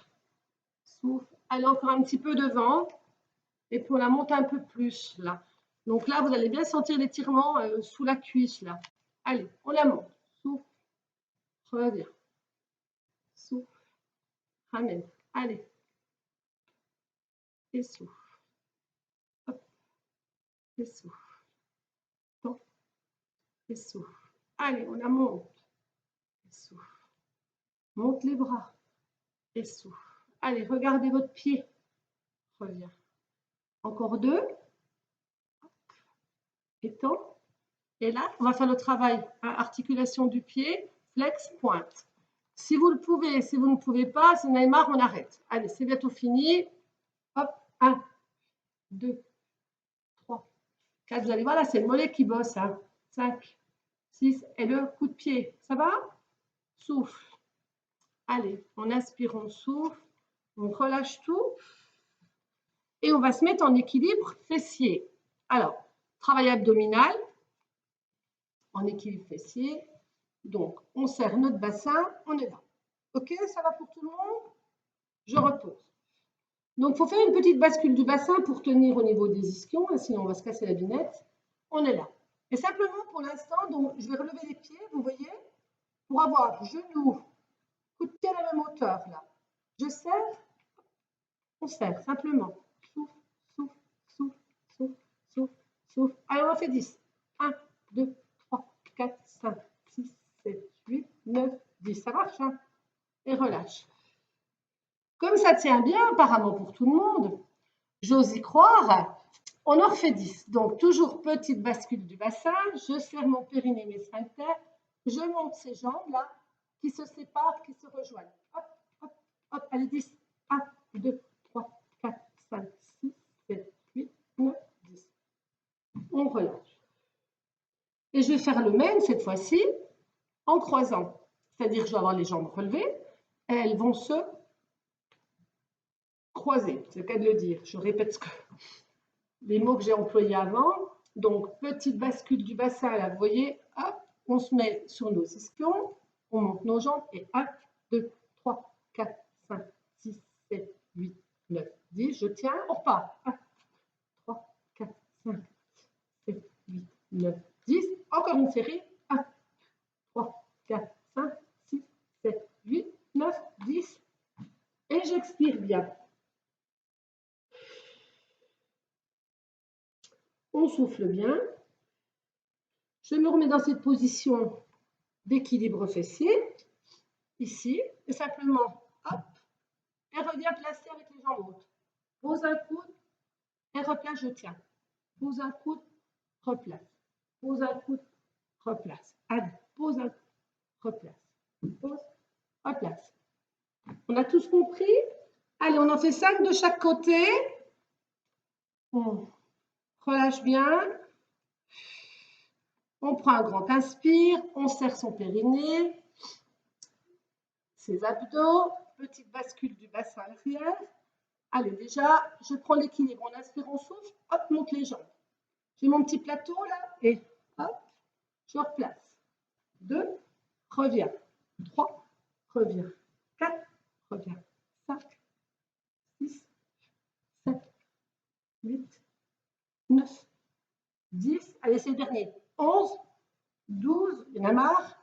Souffle. Allez, encore un petit peu devant. Et puis on la monte un peu plus là. Donc là, vous allez bien sentir l'étirement sous la cuisse là. Allez, on la monte. Souffle, reviens. Souffle, ramène. Allez. Et souffle. Hop. Et souffle. Hop. Et souffle. Allez, on la monte. Et souffle. Monte les bras. Et souffle. Allez, regardez votre pied. Reviens. Encore deux. Étends. Et là, on va faire le travail. Articulation du pied, flex, pointe. Si vous le pouvez, si vous ne pouvez pas, si vous en avez marre, on arrête. Allez, c'est bientôt fini. Hop, 1, 2, 3, 4. Vous allez voir, là, c'est le mollet qui bosse. Hein. 5, 6. Et le coup de pied. Ça va? Souffle. Allez, on inspire, on souffle. On relâche tout. Et on va se mettre en équilibre fessier. Alors, travail abdominal. En équilibre fessier. Donc, on serre notre bassin, on est là. OK, ça va pour tout le monde? Je repose. Donc, il faut faire une petite bascule du bassin pour tenir au niveau des ischions, hein, sinon on va se casser la binette. On est là. Et simplement pour l'instant, donc je vais relever les pieds, vous voyez, pour avoir genou, coup de pied à la même hauteur là. Je serre, on serre simplement. Souffle, souffle, souffle, souffle, souffle, souffle. Allez, on en fait 10. 1, 2, 3, 4, 5, 6, 7, 8, 9, 10. Ça marche, hein? Et relâche. Comme ça tient bien apparemment pour tout le monde, j'ose y croire, on en refait 10. Donc, toujours petite bascule du bassin, je serre mon périnée, mes sphincters, je monte ces jambes-là, qui se séparent, qui se rejoignent. Hop, hop, hop, allez, 10. 1, 2, 3, 4, 5, 6, 7, 8, 9, 10. On relâche. Et je vais faire le même cette fois-ci en croisant. C'est-à-dire que je vais avoir les jambes relevées, et elles vont se croiser. C'est le cas de le dire. Je répète les mots que j'ai employés avant. Donc, petite bascule du bassin, là, vous voyez, hop, on se met sur nos ischions, on monte nos jambes, et 1, 2, 3, 4, 5, 6, 7, 8, 9, 10, je tiens, on repart. 1, 3, 4, 5, 7, 8, 9, 10, encore une série, 1, 3, 4, 5, 6, 7, 8, 9, 10, et j'expire bien. On souffle bien. Je me remets dans cette position d'équilibre fessier, ici, et simplement, hop, et reviens placer avec les jambes hautes. Pose un coude, et replace, je tiens. Pose un coude, replace. Pose un coude, replace. Allez, pose un coude, replace. Pose, replace. On a tous compris? Allez, on en fait 5 de chaque côté. On relâche bien. On prend un grand inspire, on serre son périnée, ses abdos, petite bascule du bassin arrière. Allez, déjà, je prends l'équilibre. On inspire, on souffle, hop, monte les jambes. J'ai mon petit plateau là, et hop, je replace. 2, reviens. 3, reviens. 4, reviens. 5, 6, 7, 8, 9, 10. Allez, c'est le dernier. 11, 12, il y en a marre.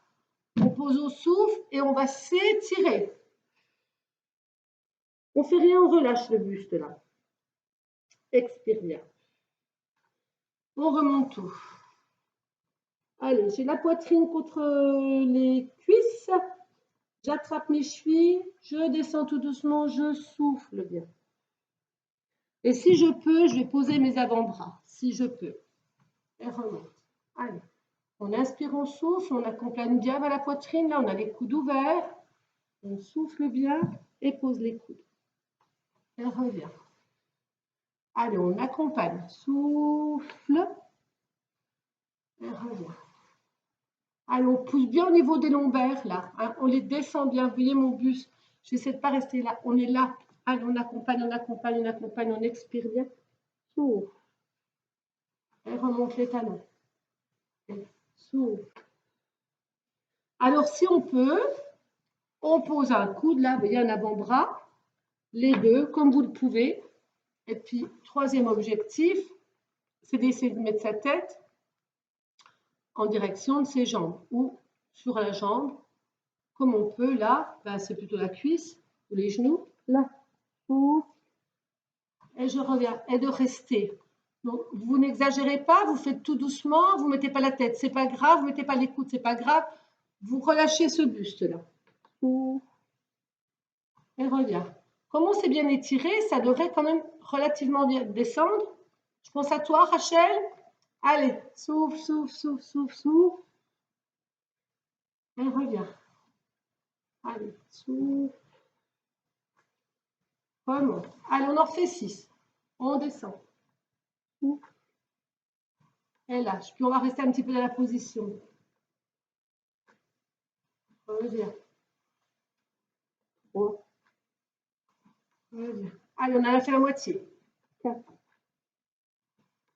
On pose au souffle et on va s'étirer. On fait rien, on relâche le buste là. Expire bien. On remonte tout. Allez, j'ai la poitrine contre les cuisses. J'attrape mes chevilles. Je descends tout doucement. Je souffle bien. Et si je peux, je vais poser mes avant-bras. Si je peux. Et remonte. Allez. On inspire, on souffle. On accompagne bien vers la poitrine. Là, on a les coudes ouverts. On souffle bien et pose les coudes. Et revient. Allez, on accompagne. Souffle. Et revient. Allez, on pousse bien au niveau des lombaires, là. Hein, on les descend bien. Vous voyez mon buste. J'essaie de ne pas rester là. On est là. Allez, on accompagne, on accompagne, on accompagne. On expire bien. Souffle. Et remonte les talons. Et souffle. Alors, si on peut, on pose un coude, là. Vous voyez, un avant-bras. Les deux, comme vous le pouvez. Et puis, troisième objectif, c'est d'essayer de mettre sa tête en direction de ses jambes ou sur la jambe, comme on peut là, ben c'est plutôt la cuisse ou les genoux, là, et je reviens, et de rester. Donc, vous n'exagérez pas, vous faites tout doucement, vous ne mettez pas la tête, c'est pas grave, vous ne mettez pas les coudes, c'est pas grave, vous relâchez ce buste là. Et reviens. Comme on s'est bien étiré, ça devrait quand même relativement bien descendre. Je pense à toi, Rachel. Allez, souffle, souffle, souffle, souffle, souffle. Et reviens. Allez, souffle. Remonte. Allez, on en fait 6. On descend. Souffle. Et lâche. Puis on va rester un petit peu dans la position. Reviens. Oh. Reviens. Allez, on a fait la moitié. 4.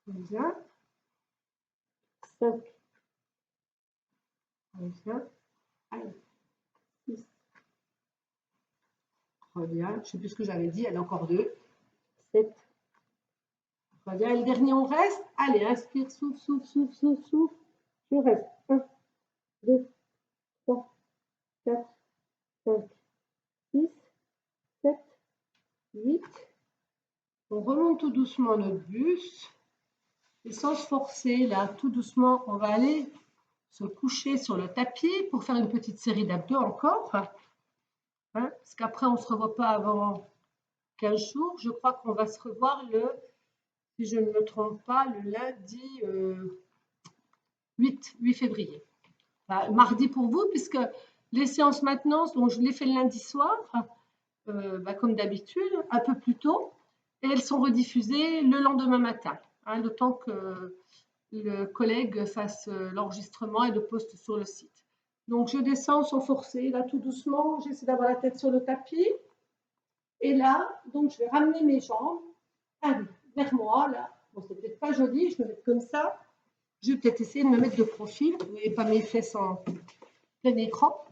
Reviens. 5. Reviens. Allez. 6. Reviens. Je ne sais plus ce que j'avais dit. Allez, encore 2. 7. Reviens. Et le dernier, on reste. Allez, inspire, souffle, souffle, souffle, souffle, souffle. Je reste. 1, 2, 3, 4, 5, 6, 7, 8. On remonte tout doucement notre buste. Et sans se forcer, là, tout doucement, on va aller se coucher sur le tapis pour faire une petite série d'abdos encore. Hein, parce qu'après, on ne se revoit pas avant 15 jours. Je crois qu'on va se revoir si je ne me trompe pas, le lundi 8 février. Enfin, mardi pour vous, puisque les séances maintenance, donc je les fais le lundi soir, comme d'habitude, un peu plus tôt, et elles sont rediffusées le lendemain matin, hein, le temps que le collègue fasse l'enregistrement et le poste sur le site. Donc je descends sans forcer, là tout doucement, j'essaie d'avoir la tête sur le tapis. Et là, donc je vais ramener mes jambes vers moi, là. Bon, c'est peut-être pas joli, je vais me mettre comme ça. Je vais peut-être essayer de me mettre de profil. Vous ne voyez pas mes fesses en plein écran.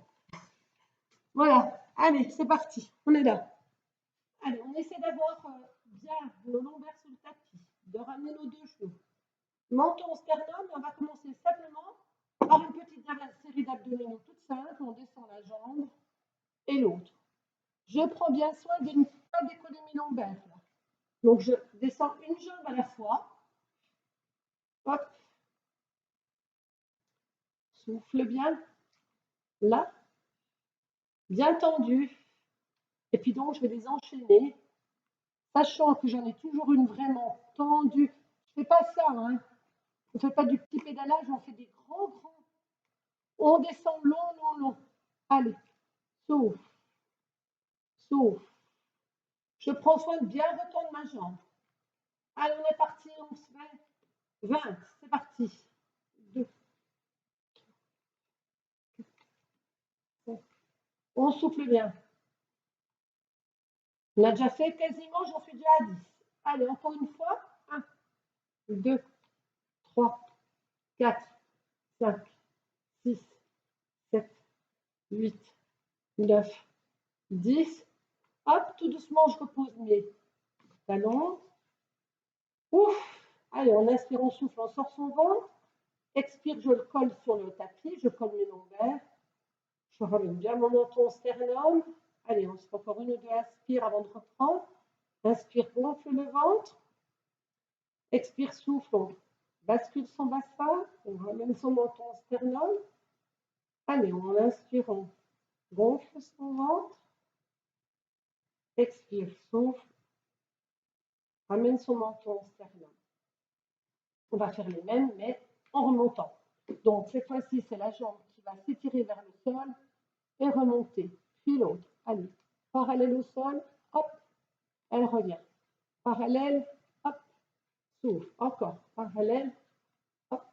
Voilà, allez, c'est parti, on est là. Allez, on essaie d'avoir bien nos lombaires sur le tapis, de ramener nos deux genoux. Menton, sternum, on va commencer simplement par une petite série d'abdominaux toute simple. On descend la jambe et l'autre. Je prends bien soin de ne pas décoller mes lombaires. Là. Donc, je descends une jambe à la fois. Hop. Souffle bien. Là. Bien tendu. Et puis donc, je vais les enchaîner. Sachant que j'en ai toujours une vraiment tendue. Je ne fais pas ça, hein. On ne fait pas du petit pédalage, on fait des grands. On descend long. Allez, souffle. Souffle. Je prends soin de bien retendre ma jambe. Allez, on est parti, on se fait 20. C'est parti. 2. On souffle bien. On a déjà fait quasiment, j'en suis déjà à 10. Allez, encore une fois. 1, 2, 3, 4, 5, 6, 7, 8, 9, 10. Hop, tout doucement, je repose mes talons. Ouf. Allez, on inspire, on souffle, on sort son ventre. Expire, je le colle sur le tapis, je colle mes lombaires. Je ramène bien mon menton sternum. Allez, on se fait encore une ou deux inspire avant de reprendre. Inspire, gonfle le ventre. Expire, souffle, on bascule son bassin. On ramène son menton sternum. Allez, on inspire, on gonfle son ventre. Expire, souffle. Ramène son menton sternum. On va faire les mêmes, mais en remontant. Donc, cette fois-ci, c'est la jambe qui va s'étirer vers le sol et remonter. Puis l'autre. Allez, parallèle au sol. Hop, elle revient. Parallèle, hop, souffle. Encore. Parallèle, hop,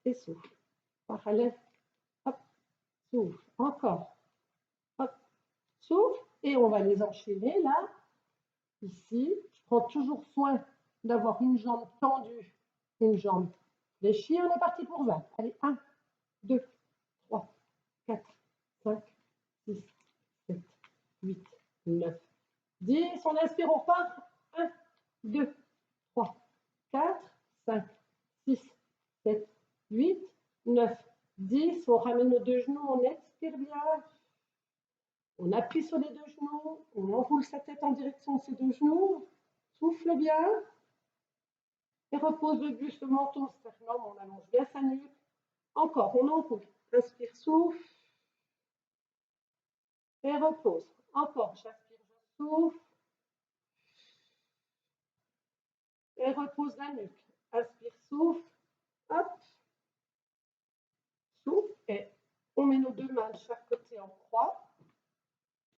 et souffle. Parallèle, hop, souffle. Encore. Hop, souffle. Et on va les enchaîner là. Ici, je prends toujours soin d'avoir une jambe tendue, une jambe fléchie. On est parti pour 20. Allez, 1, 2, 3, 4, 5, 6, 7, 8, 9, 10. On inspire, on repart. 1, 2, 3, 4, 5, 6, 7, 8, 9, 10. On ramène nos deux genoux, on expire bien. On appuie sur les deux genoux, on enroule sa tête en direction de ses deux genoux, souffle bien et repose le buste, le menton, sternum, on allonge bien sa nuque. Encore, on enroule, inspire, souffle et repose. Encore, j'inspire, je souffle et repose la nuque. Inspire, souffle, hop, souffle et on met nos deux mains de chaque côté en croix.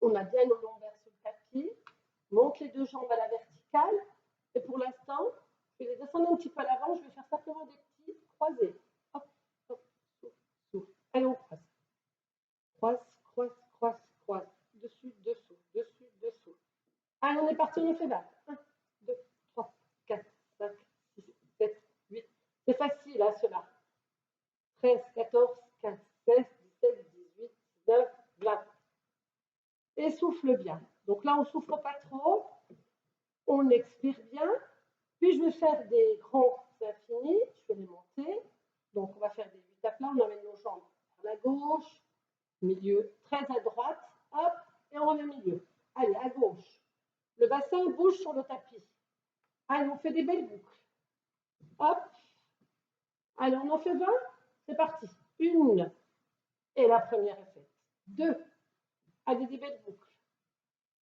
On a bien nos lombaires sur le tapis. Monte les deux jambes à la verticale. Et pour l'instant, je vais les descendre un petit peu à l'avant. Je vais faire simplement des petits croisés. Hop, hop, souffle, souffle. Allez, on croise. Croise, croise, croise, croise. Dessus, dessous, dessus, dessous. Allez, on est parti, on fait 20. 1, 2, 3, 4, 5, 6, 7, 8. C'est facile, hein, cela. 13, 14, 15, 16, 17, 18, 9, 20. Et souffle bien. Donc là, on ne souffle pas trop. On expire bien. Puis, je vais faire des grands infinis. Je vais les monter. Donc, on va faire des 8 aplats. On emmène nos jambes vers la gauche, milieu, très à droite. Hop, et on revient au milieu. Allez, à gauche. Le bassin bouge sur le tapis. Allez, on fait des belles boucles. Hop. Allez, on en fait 20. C'est parti. 1. Et la première est faite. 2. Allez, des belles boucles.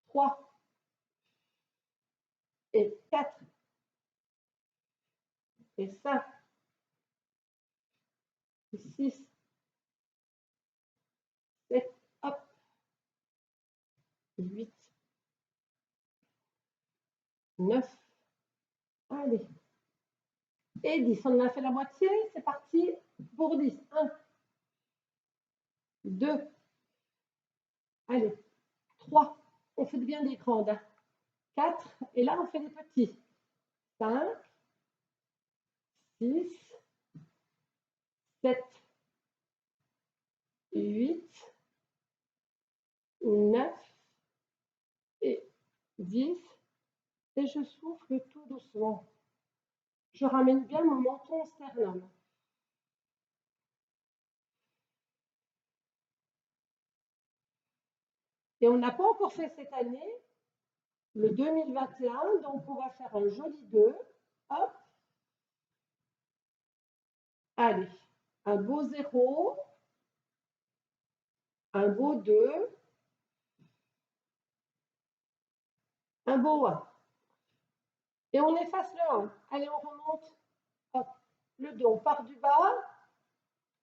3. Et 4. Et 5. Et 6. 7. Hop. 8. 9. Allez. Et 10. On en a fait la moitié. C'est parti pour 10. 1. 2. Allez. 3. On fait bien des grandes. 4. Et là, on fait des petits. 5. 6. 7. 8. 9. Et 10. Et je souffle tout doucement. Je ramène bien mon menton au sternum. Et on n'a pas encore fait cette année, le 2021, donc on va faire un joli 2. Hop. Allez, un beau 0, un beau 2, un beau 1. Et on efface le 1. Allez, on remonte. Hop. Le 2, on part du bas.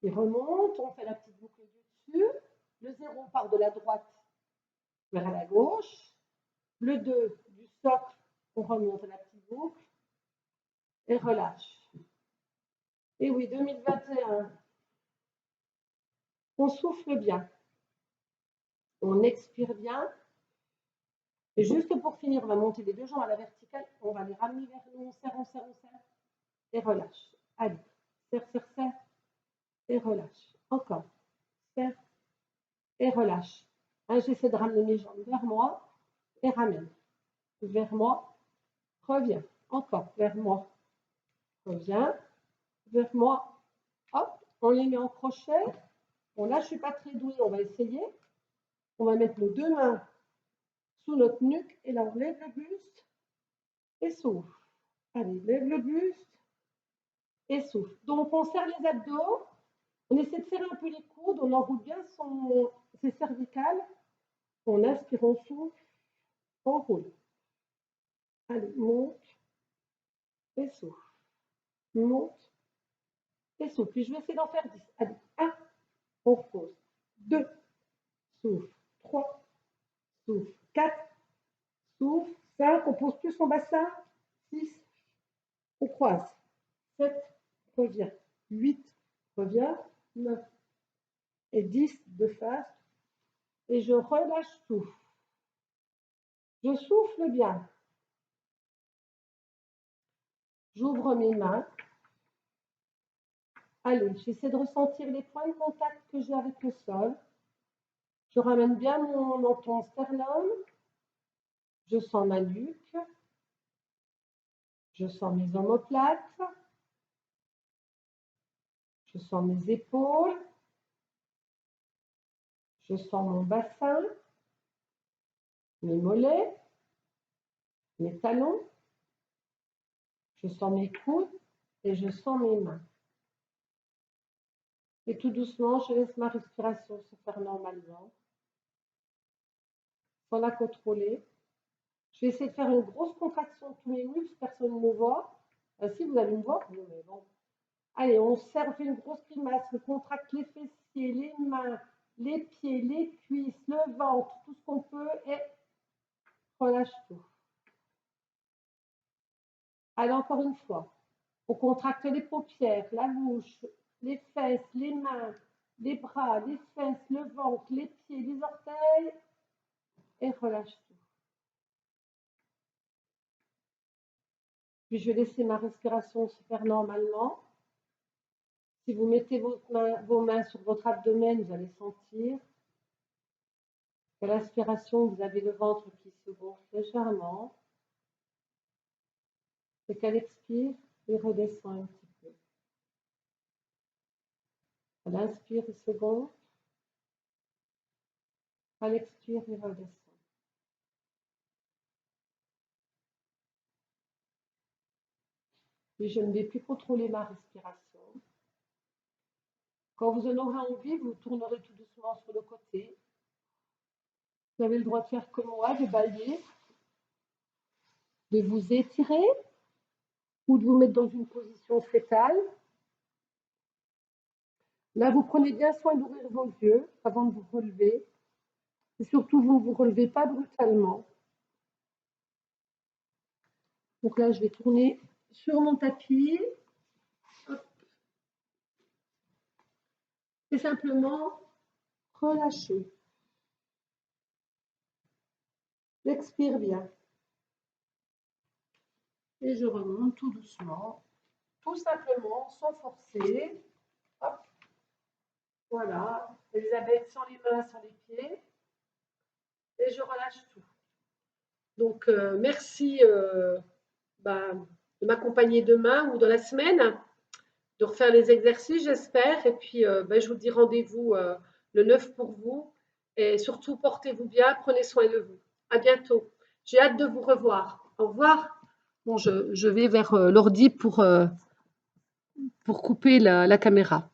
Il remonte, on fait la petite boucle du dessus. Le 0 part de la droite vers la gauche. Le 2 du socle, on remonte la petite boucle. Et relâche. Et oui, 2021. On souffle bien. On expire bien. Et juste pour finir, on va monter les deux jambes à la verticale. On va les ramener vers nous. On serre, on serre, on serre. Et relâche. Allez. Serre, serre, serre. Et relâche. Encore. Serre. Et relâche. Hein, j'essaie de ramener mes jambes vers moi. Et ramène. Vers moi. Reviens. Encore. Vers moi. Reviens. Vers moi. Hop. On les met en crochet. Bon, là, je ne suis pas très douée. On va essayer. On va mettre nos deux mains sous notre nuque. Et là, on lève le buste. Et souffle. Allez, lève le buste. Et souffle. Donc, on serre les abdos. On essaie de serrer un peu les coudes. On enroule bien ses cervicales. On inspire, on souffle. On roule. Allez, monte. Et souffle. Monte. Et souffle. Puis, je vais essayer d'en faire 10. Allez, 1. On repose. 2. Souffle. 3. Souffle. 4. Souffle. 5. On pose plus son bassin. 6. On croise. 7. Revient. 8. Revient. 9. Et 10 de face. Et je relâche tout. Je souffle bien. J'ouvre mes mains. Allez, j'essaie de ressentir les points de contact que j'ai avec le sol. Je ramène bien mon menton sternum. Je sens ma nuque. Je sens mes omoplates. Je sens mes épaules. Je sens mon bassin, mes mollets, mes talons. Je sens mes coudes et je sens mes mains. Et tout doucement, je laisse ma respiration se faire normalement, sans la contrôler. Je vais essayer de faire une grosse contraction de tous mes muscles, personne ne me voit. Si vous allez me voir, mais bon. Allez, on serre, fait une grosse grimace, on contracte les fessiers, les mains, les pieds, les cuisses, le ventre, tout ce qu'on peut et relâche tout. Allez, encore une fois. On contracte les paupières, la bouche, les fesses, les mains, les bras, les fesses, le ventre, les pieds, les orteils et relâche tout. Puis je vais laisser ma respiration se faire normalement. Si vous mettez vos mains sur votre abdomen, vous allez sentir À l'inspiration, vous avez le ventre qui se gonfle légèrement. Et qu'à l'expire, il redescend un petit peu. À l'inspire, il se gonfle. À l'expire, il redescend. Et je ne vais plus contrôler ma respiration. Quand vous en aurez envie, vous tournerez tout doucement sur le côté. Vous avez le droit de faire comme moi, de balayer, de vous étirer ou de vous mettre dans une position fétale. Là, vous prenez bien soin d'ouvrir vos yeux avant de vous relever. Et surtout, vous ne vous relevez pas brutalement. Donc là, je vais tourner sur mon tapis. Hop. Et simplement relâcher. J'expire bien. Et je remonte tout doucement. Tout simplement, sans forcer. Hop. Voilà. Elisabeth, sans les mains, sans les pieds. Et je relâche tout. Donc, merci de m'accompagner demain ou dans la semaine, de refaire les exercices, j'espère. Et puis, je vous dis rendez-vous le 9 pour vous. Et surtout, portez-vous bien, prenez soin de vous. À bientôt. J'ai hâte de vous revoir. Au revoir. Bon, je vais vers l'ordi pour couper la caméra.